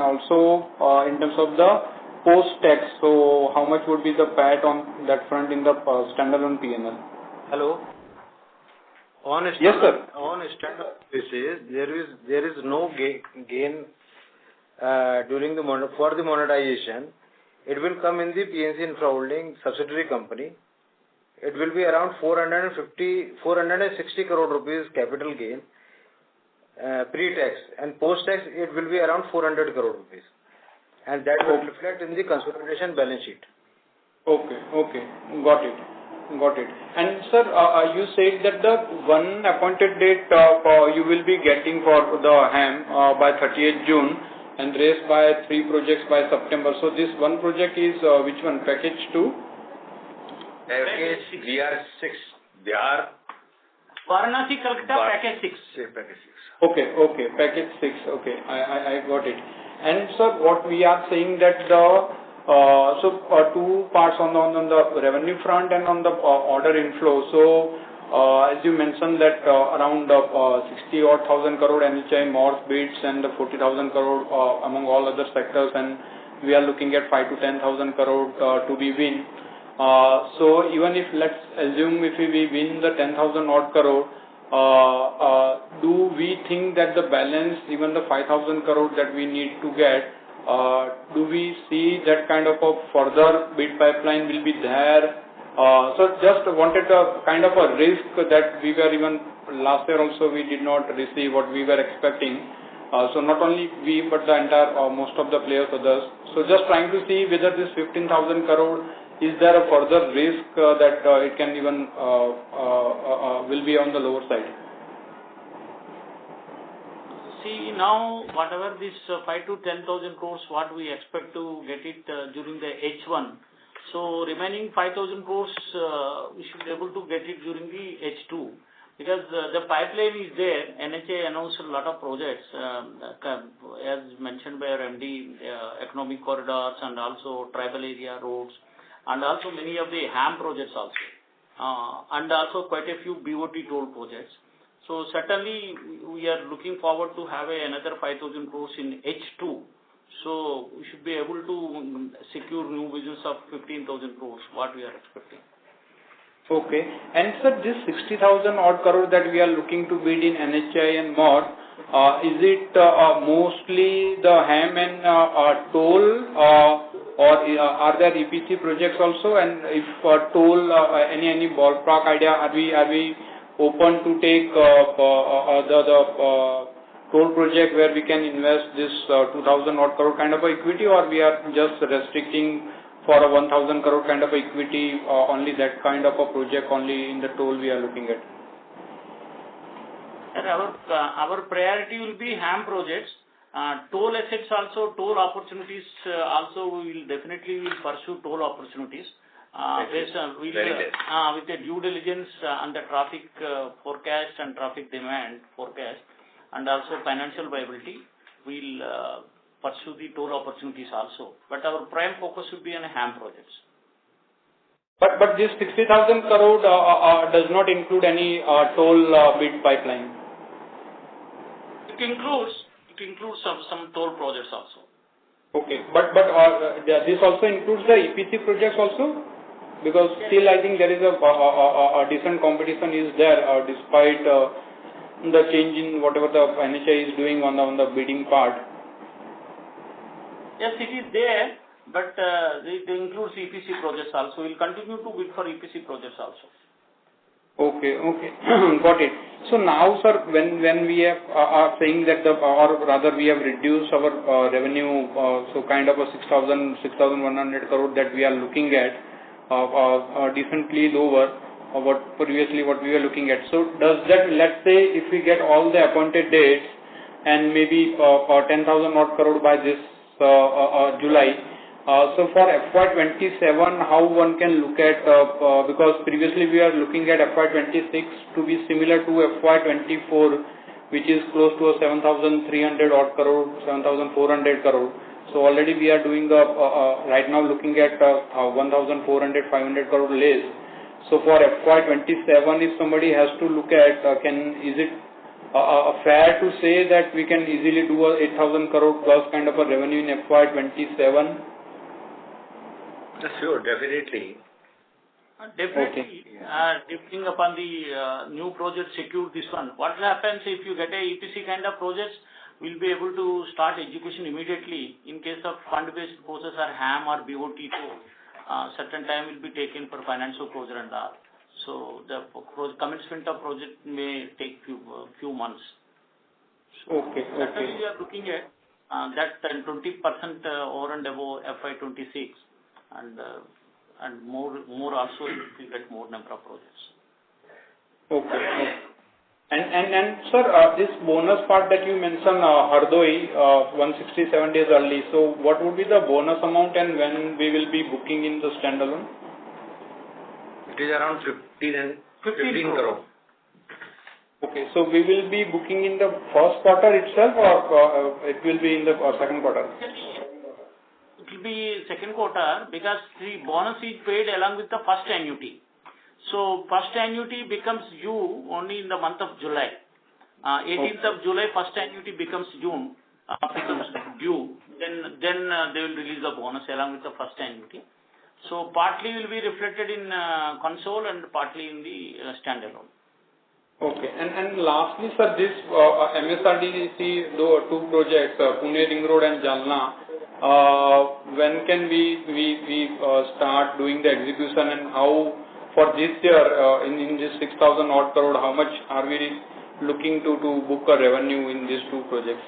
also in terms of the post-tax. So how much would be the PAT on that front in the standalone P&L? Hello? Yes, sir. On standalone basis, there is no gain for the monetization. It will come in the PNC Infra Holding subsidiary company. It will be around 460 crore rupees capital gain pre-tax, and post-tax it will be around 400 crore rupees, and that will reflect in the consolidation balance sheet. Okay. Got it. And sir, you said that the one appointed date you will be getting for the HAM by 30th June and rest by 3 projects by September. So this one project is which one? Package 2? Package VR6. They are Varanasi, Calcutta, package 6. Package 6. Okay. Package 6. Okay. I got it. And sir, what we are saying that the two parts on the revenue front and on the order inflow. So as you mentioned that around 60,000 crore NHI Morse bids and 40,000 crore among all other sectors, and we are looking at 5 to 10,000 crore to be win. So even if let's assume if we win the 10,000 odd crore, do we think that the balance, even the 5,000 crore that we need to get, do we see that kind of a further bid pipeline will be there? So just wanted a kind of a risk that we were even last year also we did not receive what we were expecting. So not only we but the entire most of the players others. So just trying to see whether this 15,000 crore is there a further risk that it can even will be on the lower side. See, now whatever this 5 to 10,000 crores what we expect to get it during the H1. So remaining 5,000 crores we should be able to get it during the H2 because the pipeline is there. NHA announced a lot of projects as mentioned by our MD, economic corridors and also tribal area roads and also many of the HAM projects also and also quite a few BOT toll projects. So certainly we are looking forward to have another 5,000 crores in H2. So we should be able to secure new business of 15,000 crores, what we are expecting. Okay. And sir, this 60,000 odd crore that we are looking to bid in NHI and MOD, is it mostly the HAM and toll, or are there EPC projects also? And if toll, any ballpark idea, are we open to take the toll project where we can invest this 2,000 odd crore kind of equity, or we are just restricting for a 1,000 crore kind of equity, only that kind of a project only in the toll we are looking at? And our priority will be HAM projects. Toll assets also, toll opportunities also, we will definitely pursue toll opportunities. Based on, with the due diligence on the traffic forecast and traffic demand forecast, and also financial viability, we will pursue the toll opportunities also. But our prime focus will be on HAM projects. But this 60,000 crore does not include any toll bid pipeline. It includes some toll projects also. Okay, but this also includes the EPC projects also, because still I think there is a decent competition is there despite the change in whatever the NHI is doing on the bidding part. Yes, it is there, but it includes EPC projects also. We will continue to bid for EPC projects also. Okay, got it. So now, sir, when we are saying that or rather we have reduced our revenue, so kind of a 6,100 crore that we are looking at, decently lower what previously what we were looking at. So does that, let's say, if we get all the appointed dates and maybe 10,000 odd crore by this July, so for FY27, how one can look at, because previously we are looking at FY26 to be similar to FY24, which is close to a 7,300 odd crore, 7,400 crore. So already we are doing right now looking at 1,400, 500 crore less. So for FY27, if somebody has to look at, is it fair to say that we can easily do a 8,000 crore plus kind of a revenue in FY27? Sure, definitely. Definitely, depending upon the new project secure this one. What happens if you get a EPC kind of projects, we'll be able to start execution immediately. In case of fund-based process or HAM or BOT too, certain time will be taken for financial closure and all. So the commencement of project may take few months. So certainly we are looking at that 20% over and above FY26. And more also if we get more number of projects. Okay. And sir, this bonus part that you mentioned, Hardoi, 167 days early. So what would be the bonus amount and when we will be booking in the standalone? It is around 15 crore. Okay, so we will be booking in the first quarter itself, or it will be in the second quarter? It will be second quarter because the bonus is paid along with the first annuity. So first annuity becomes due only in the month of July. 18th of July, first annuity becomes due. Then they will release the bonus along with the first annuity. So partly will be reflected in console and partly in the standalone. Okay, and lastly, sir, this MSRDC two projects, Pune Ring Road and Jalna. When can we start doing the execution, and how for this year in this 6,000 odd crore, how much are we looking to book a revenue in these two projects?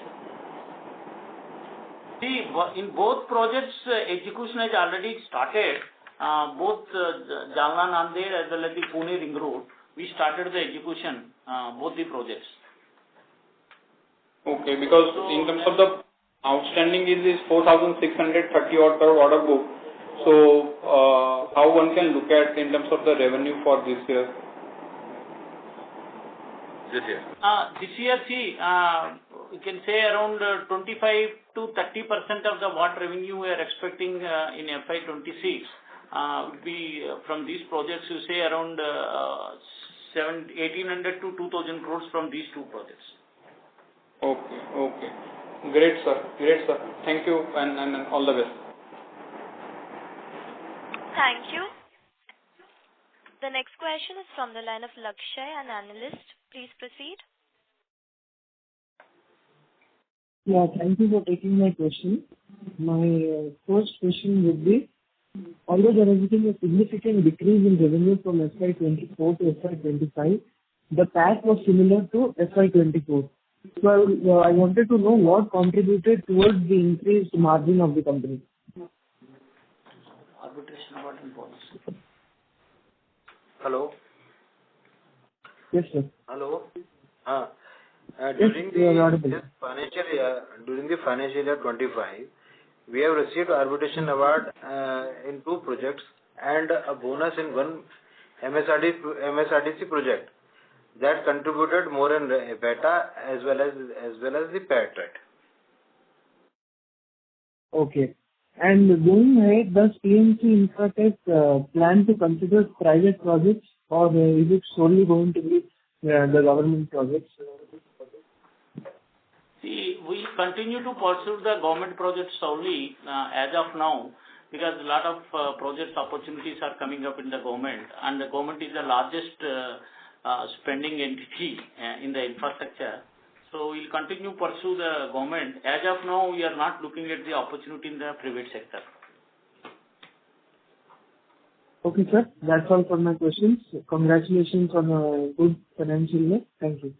See, in both projects, execution has already started. Both Jalna Nanded as well as the Pune Ring Road, we started the execution, both the projects. Okay, because in terms of the outstanding is 4,630 odd crore order book. So how one can look at in terms of the revenue for this year? This year, see, we can say around 25 to 30% of the what revenue we are expecting in FY26 would be from these projects. You say around 1,800 to 2,000 crores from these two projects. Okay. Okay. Great, sir. Great, sir. Thank you and all the best. Thank you. The next question is from the line of Lakshay, an analyst. Please proceed. Yeah, thank you for taking my question. My first question would be, although there has been a significant decrease in revenue from FY24 to FY25, the PAT was similar to FY24. So I wanted to know what contributed towards the increased margin of the company. Arbitration award and bonus. Hello. Yes, sir. Hello. Yes, During you are audible. the financial year 25, we have received arbitration award in 2 projects and a bonus in 1 MSRDC project that contributed more in EBITDA as well as the PAT, right? Okay. And going ahead, does PNC Infratech plan to consider private projects, or is it solely going to be the government projects? See, we continue to pursue the government projects solely as of now, because a lot of project opportunities are coming up in the government, and the government is the largest spending entity in the infrastructure. So we'll continue to pursue the government. As of now, we are not looking at the opportunity in the private sector. Okay, sir. That's all for my questions. Congratulations on a good financial year. Thank you.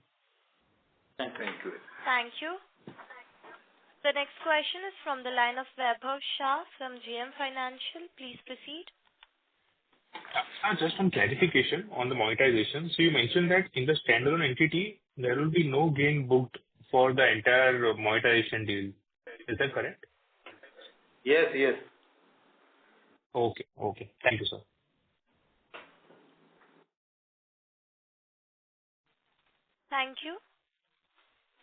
Thank you. Thank you. The next question is from the line of Vaibhav Shah from JM Financial. Please proceed. Just one clarification on the monetization. So you mentioned that in the standalone entity, there will be no gain booked for the entire monetization deal. Is that correct? Yes. Okay. Thank you, sir. Thank you.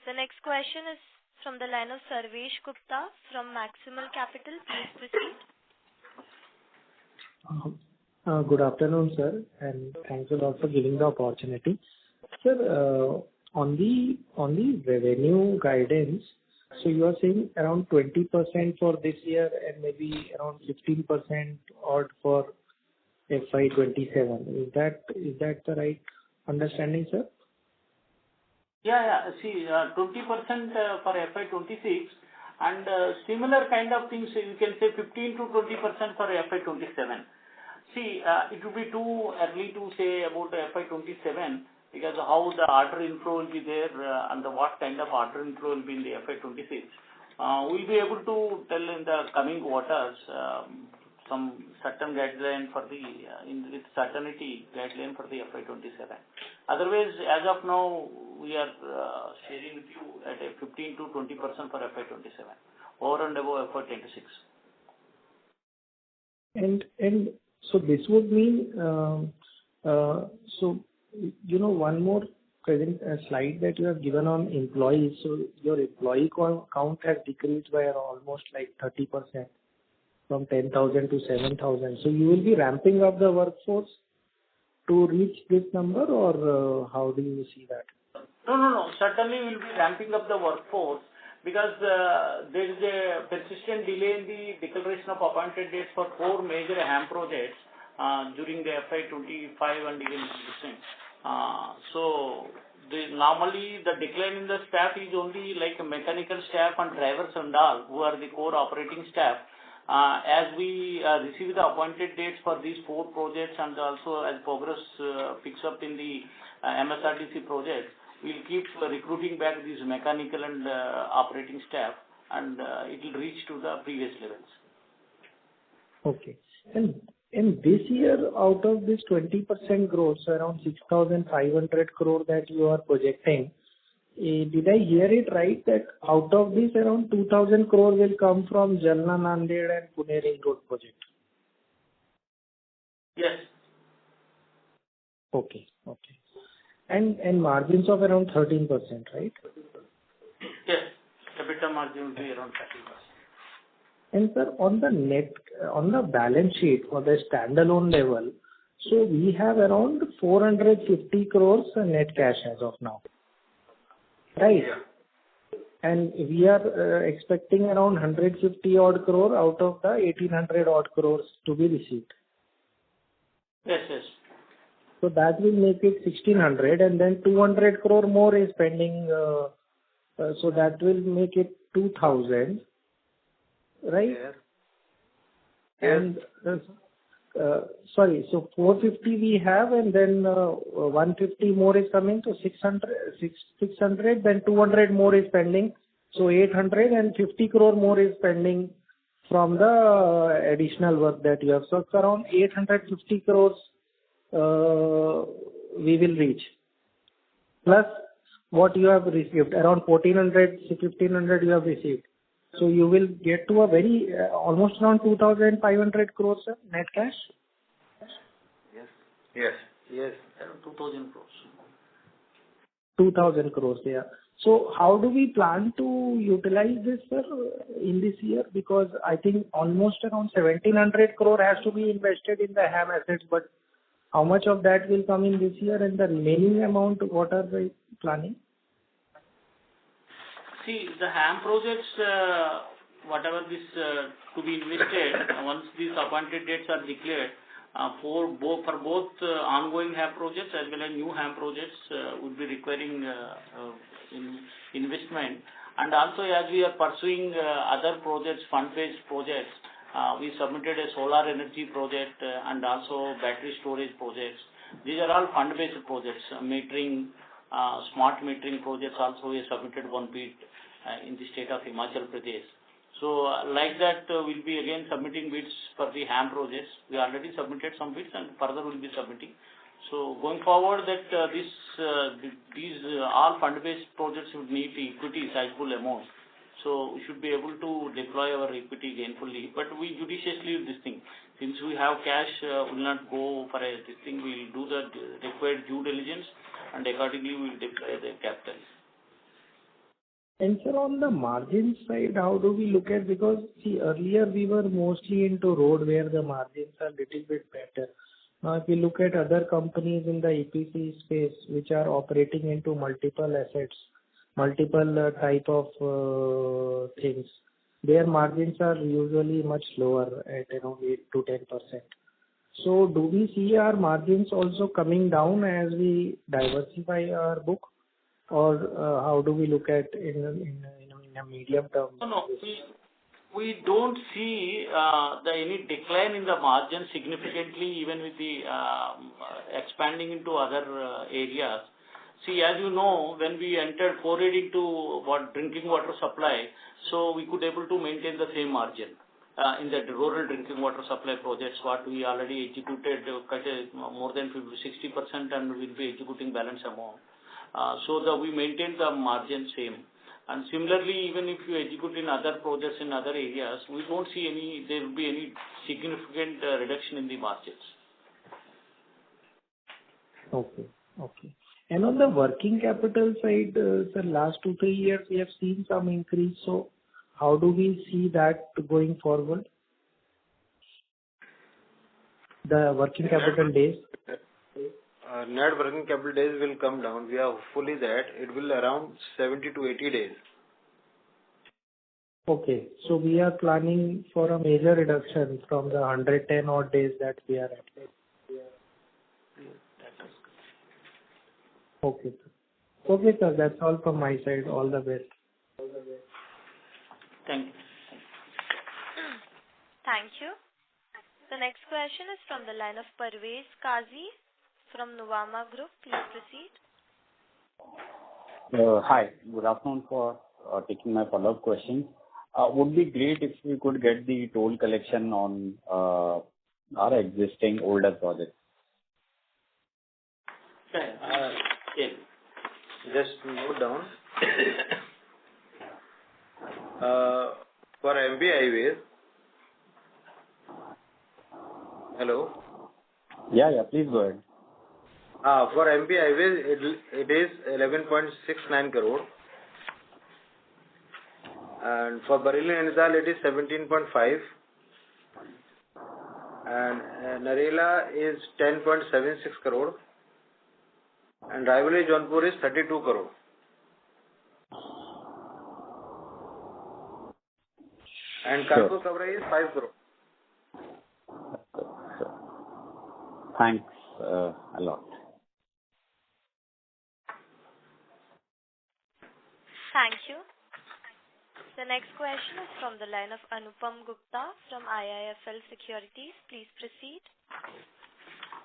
The next question is from the line of Sarvesh Gupta from Maximal Capital. Please proceed. Good afternoon, sir, and thanks a lot for giving the opportunity. Sir, on the revenue guidance, so you are saying around 20% for this year and maybe around 15% odd for FY27. Is that the right understanding, sir? Yeah. See, 20% for FY26 and similar kind of things, you can say 15 to 20% for FY27. See, it would be too early to say about FY27 because how the order inflow will be there and what kind of order inflow will be in the FY26. We'll be able to tell in the coming quarters some certain guideline for with certainty guideline for the FY27. Otherwise, as of now, we are sharing with you at a 15 to 20% for FY27, over and above FY26. And so this would mean, one more present slide that you have given on employees. So your employee count has decreased by almost like 30% from 10,000 to 7,000. So you will be ramping up the workforce to reach this number, or how do you see that? No. Certainly, we will be ramping up the workforce because there is a persistent delay in the declaration of appointed dates for 4 major HAM projects during the FY25 and even recent. So normally the decline in the staff is only like a mechanical staff and drivers and all who are the core operating staff. As we receive the appointed dates for these 4 projects and also as progress picks up in the MSRDC projects, we'll keep recruiting back these mechanical and operating staff, and it will reach to the previous levels. Okay. And this year, out of this 20% growth, so around 6,500 crore that you are projecting, did I hear it right that out of this around 2,000 crore will come from Jalna, Nanded and Pune Ring Road project? Yes. Okay. And margins of around 13%, right? Yes. EBITDA margin will be around 13%. And sir, on the balance sheet for the standalone level, So we have around 450 crores net cash as of now, right? Yeah. And we are expecting around 150 odd crore out of the 1800 odd crores to be received. Yes, yes. So that will make it 1600, and then 200 crore more is pending. So that will make it 2000, right? Yes. And sorry, so 450 we have, and then 150 more is coming, so 600, then 200 more is pending. So 850 crore more is pending from the additional work that you have. So it's around 850 crores we will reach. Plus what you have received, around 1400, 1500 you have received. So you will get to a very almost around 2,500 crores net cash. Yes. Yes. Yes. Around 2,000 crores. 2,000 crores, yeah. So how do we plan to utilize this, sir, in this year? Because I think almost around 1,700 crore has to be invested in the HAM assets, but how much of that will come in this year, and the remaining amount, what are we planning? See, the HAM projects, whatever this to be invested, once these appointed dates are declared, for both ongoing HAM projects as well as new HAM projects would be requiring investment. And also, as we are pursuing other projects, fund-based projects, we submitted a solar energy project and also battery storage projects. These are all fund-based projects. Metering, smart metering projects also we submitted one bid in the state of Himachal Pradesh. So like that we'll be again submitting bids for the HAM projects. We already submitted some bids and further we'll be submitting. So going forward that these all fund-based projects would need equity sizable amount. So we should be able to deploy our equity gainfully. But we judiciously do this thing. Since we have cash, we will not go for this thing. We will do the required due diligence and accordingly we will deploy the capital. And sir, on the margin side, how do we look at, because see earlier we were mostly into road where the margins are little bit better. Now if you look at other companies in the EPC space which are operating into multiple assets, multiple type of things, their margins are usually much lower at around 8 to 10%. So do we see our margins also coming down as we diversify our book? Or how do we look at in a medium term? No, we don't see any decline in the margin significantly, even with the expanding into other areas. See, as you know, when we entered forayed into drinking water supply, so we could able to maintain the same margin in the rural drinking water supply projects. What we already executed, more than 60%, and we'll be executing balance amount. So we maintain the margin same. And similarly, even if you execute in other projects in other areas, we don't see there will be any significant reduction in the margins. Okay. And on the working capital side, sir, last 2-3 years we have seen some increase. So how do we see that going forward? The working capital days? Net working capital days will come down. We are hopefully that it will around 70 to 80 days. Okay. So we are planning for a major reduction from the 110 odd days that we are at. Okay, sir. Okay, sir. That's all from my side. All the best. Thank you. Thank you. The next question is from the line of Parvez Qazi from Nuvama Group. Please proceed. Hi. Good afternoon for taking my follow-up question. Would be great if we could get the toll collection on our existing older projects. Just note down. For MP highways. Hello. Yeah. Please go ahead. For MP highways, it is 11.69 crore. And for Bareilly Nainital, it is 17.5. and Narela is 10.76 crore, and Raivali Jaunpur is 32 crore. And Kanpur Kabrai is 5 crore. Thanks a lot. Thank you. The next question is from the line of Anupam Gupta from IIFL Securities. Please proceed.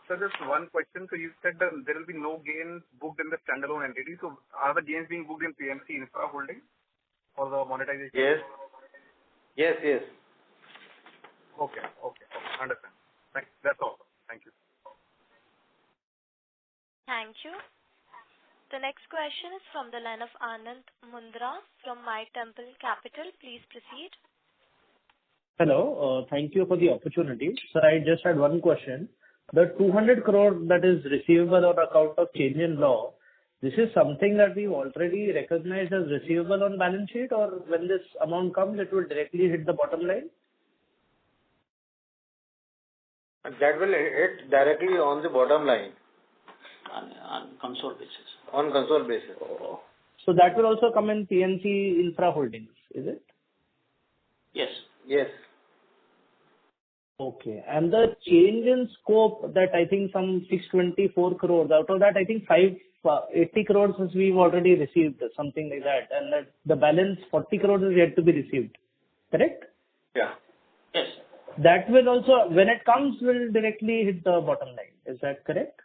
So just one question. So you said that there will be no gains booked in the standalone entity. So are the gains being booked in PNC Infra Holdings for the monetization? Yes. Yes. Okay. Understand. Thanks. That's all. Thank you. Thank you. The next question is from the line of Anand Mundra from My Temple Capital. Please proceed. Hello. Thank you for the opportunity. Sir, I just had one question. The 200 crore that is receivable on account of change in law, this is something that we've already recognized as receivable on balance sheet, or when this amount comes, it will directly hit the bottom line? That will hit directly on the bottom line. On console basis. On console basis. So that will also come in PNC Infra Holdings, is it? Yes. Okay. And the change in scope that I think some 624 crores, out of that I think 580 crores we've already received, something like that. And that the balance 40 crores is yet to be received. Correct? Yeah. Yes. That will also, when it comes, will directly hit the bottom line. Is that correct?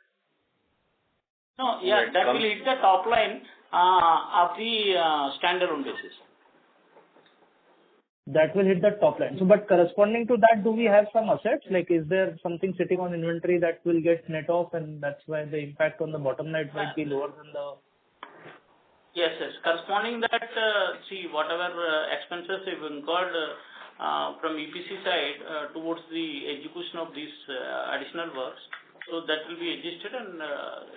No, yeah, that will hit the top line of the standalone basis. That will hit the top line. So, but corresponding to that, do we have some assets? Like, is there something sitting on inventory that will get net off, and that's why the impact on the bottom line might be lower than the... Yes. Corresponding that, see, whatever expenses we've incurred from EPC side towards the execution of these additional works, so that will be adjusted and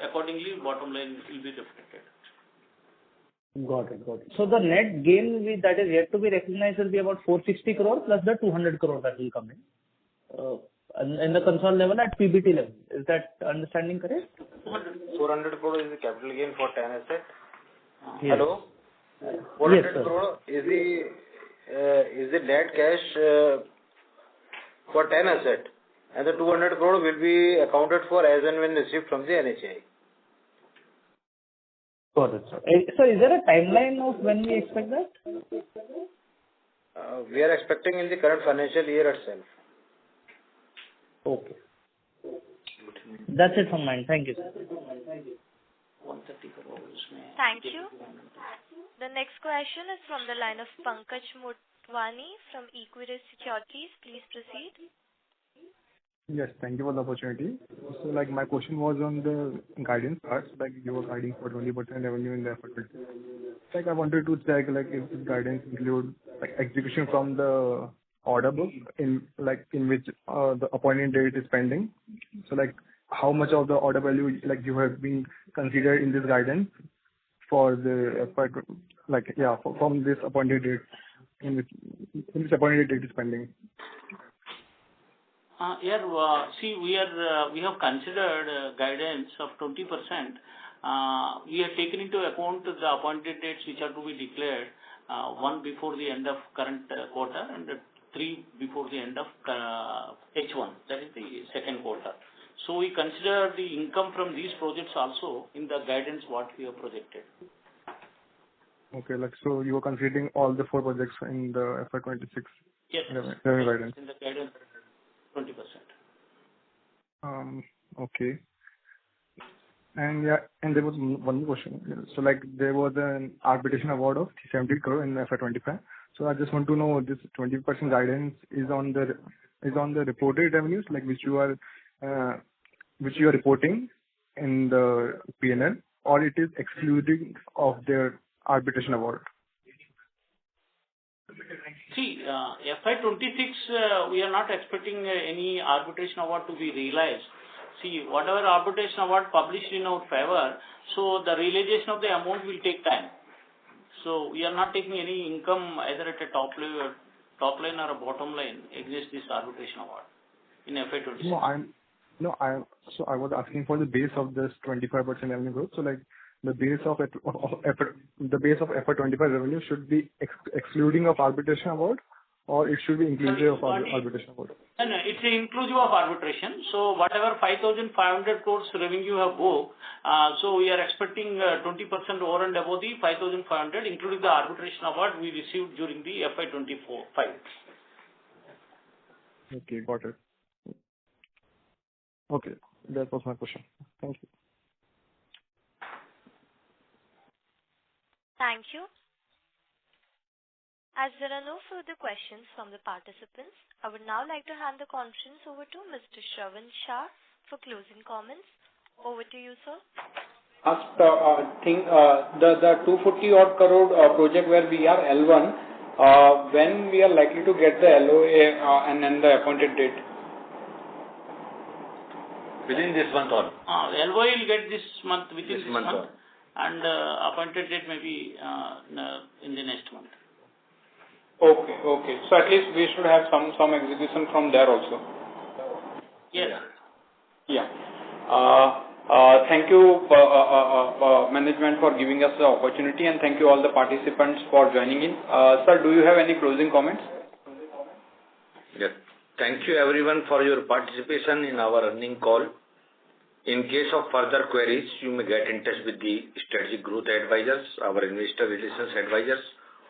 accordingly bottom line will be reflected. Got it. So the net gain that is yet to be recognized will be about 460 crore plus the 200 crore that will come in the console level at PBT level. Is that understanding correct? 400 crore is the capital gain for 10 asset. Yes. Hello? 400 Yes, sir. crore is the net cash for 10 asset, and the 200 crore will be accounted for as and when received from the NHAI. Got it, sir. So is there a timeline of when we expect that? We are expecting in the current financial year itself. Okay. That's it from mine. Thank you, sir. 130 crores. Thank you. The next question is from the line of Pankaj Motwani from Equirus Securities. Please proceed. Yes, thank you for the opportunity. So, like, my question was on the guidance part. Like, you were guiding for 20% revenue in the effort. Like, I wanted to check, like, if this guidance include like execution from the order book in which the appointed date is pending. So, like, how much of the order value like you have been considered in this guidance for the effort, from this appointed date in which this appointed date is pending. See, we have considered guidance of 20%. We have taken into account the appointed dates which are to be declared, one before the end of current quarter and three before the end of H1, that is the second quarter. So we consider the income from these projects also in the guidance what we have projected. Okay, like, so you are considering all the 4 projects in the FY26? Yes. Guidance. In the guidance, 20%. Okay. And there was one more question. So, like, there was an arbitration award of 70 crore in FY25. So I just want to know, this 20% guidance is on the reported revenues, like which you are reporting in the P&L, or it is excluding of their arbitration award. See, FY26, we are not expecting any arbitration award to be realized. See, whatever arbitration award published in our favor, so the realization of the amount will take time. So we are not taking any income either at a top line or a bottom line against this arbitration award. in FY 27. So I was asking for the base of this 25% revenue growth. So like the base of FY25 revenue should be excluding of arbitration award, or it should be inclusive of arbitration award? No, it's inclusive of arbitration. So whatever 5,500 crores revenue have booked, so we are expecting 20% over and above the 5,500, including the arbitration award we received during the FY 24/5. Okay, got it. Okay, that was my question. Thank you. Thank you. As there are no further questions from the participants, I would now like to hand the conference over to Mr. Shravan Shah for closing comments. Over to you, sir. The 240 odd crore project where we are L1, when we are likely to get the LOA and then the appointed date? Within this month or? LOA will get this month, within this month. Or. And appointed date may be in the next month. Okay. So at least we should have some execution from there also. Yes. Yeah. Thank you, management, for giving us the opportunity, and thank you all the participants for joining in. Sir, do you have any closing comments? Yes. Thank you everyone for your participation in our earnings call. In case of further queries, you may get in touch with the strategic growth advisors, our investor relations advisors,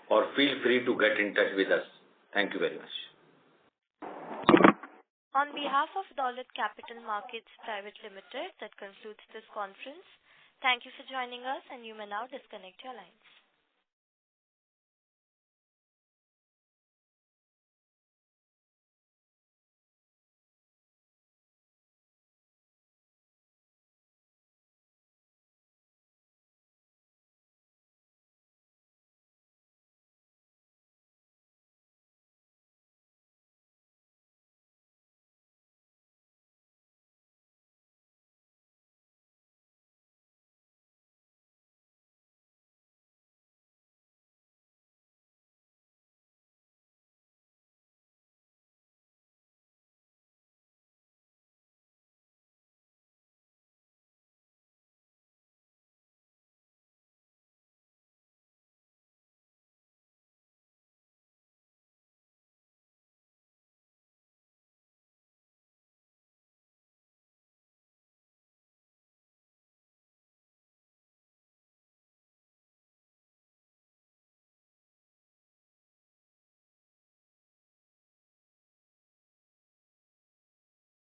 or feel free to get in touch with us. Thank you very much. On behalf of Dolat Capital Markets Private Limited, that concludes this conference. Thank you for joining us, and you may now disconnect your lines.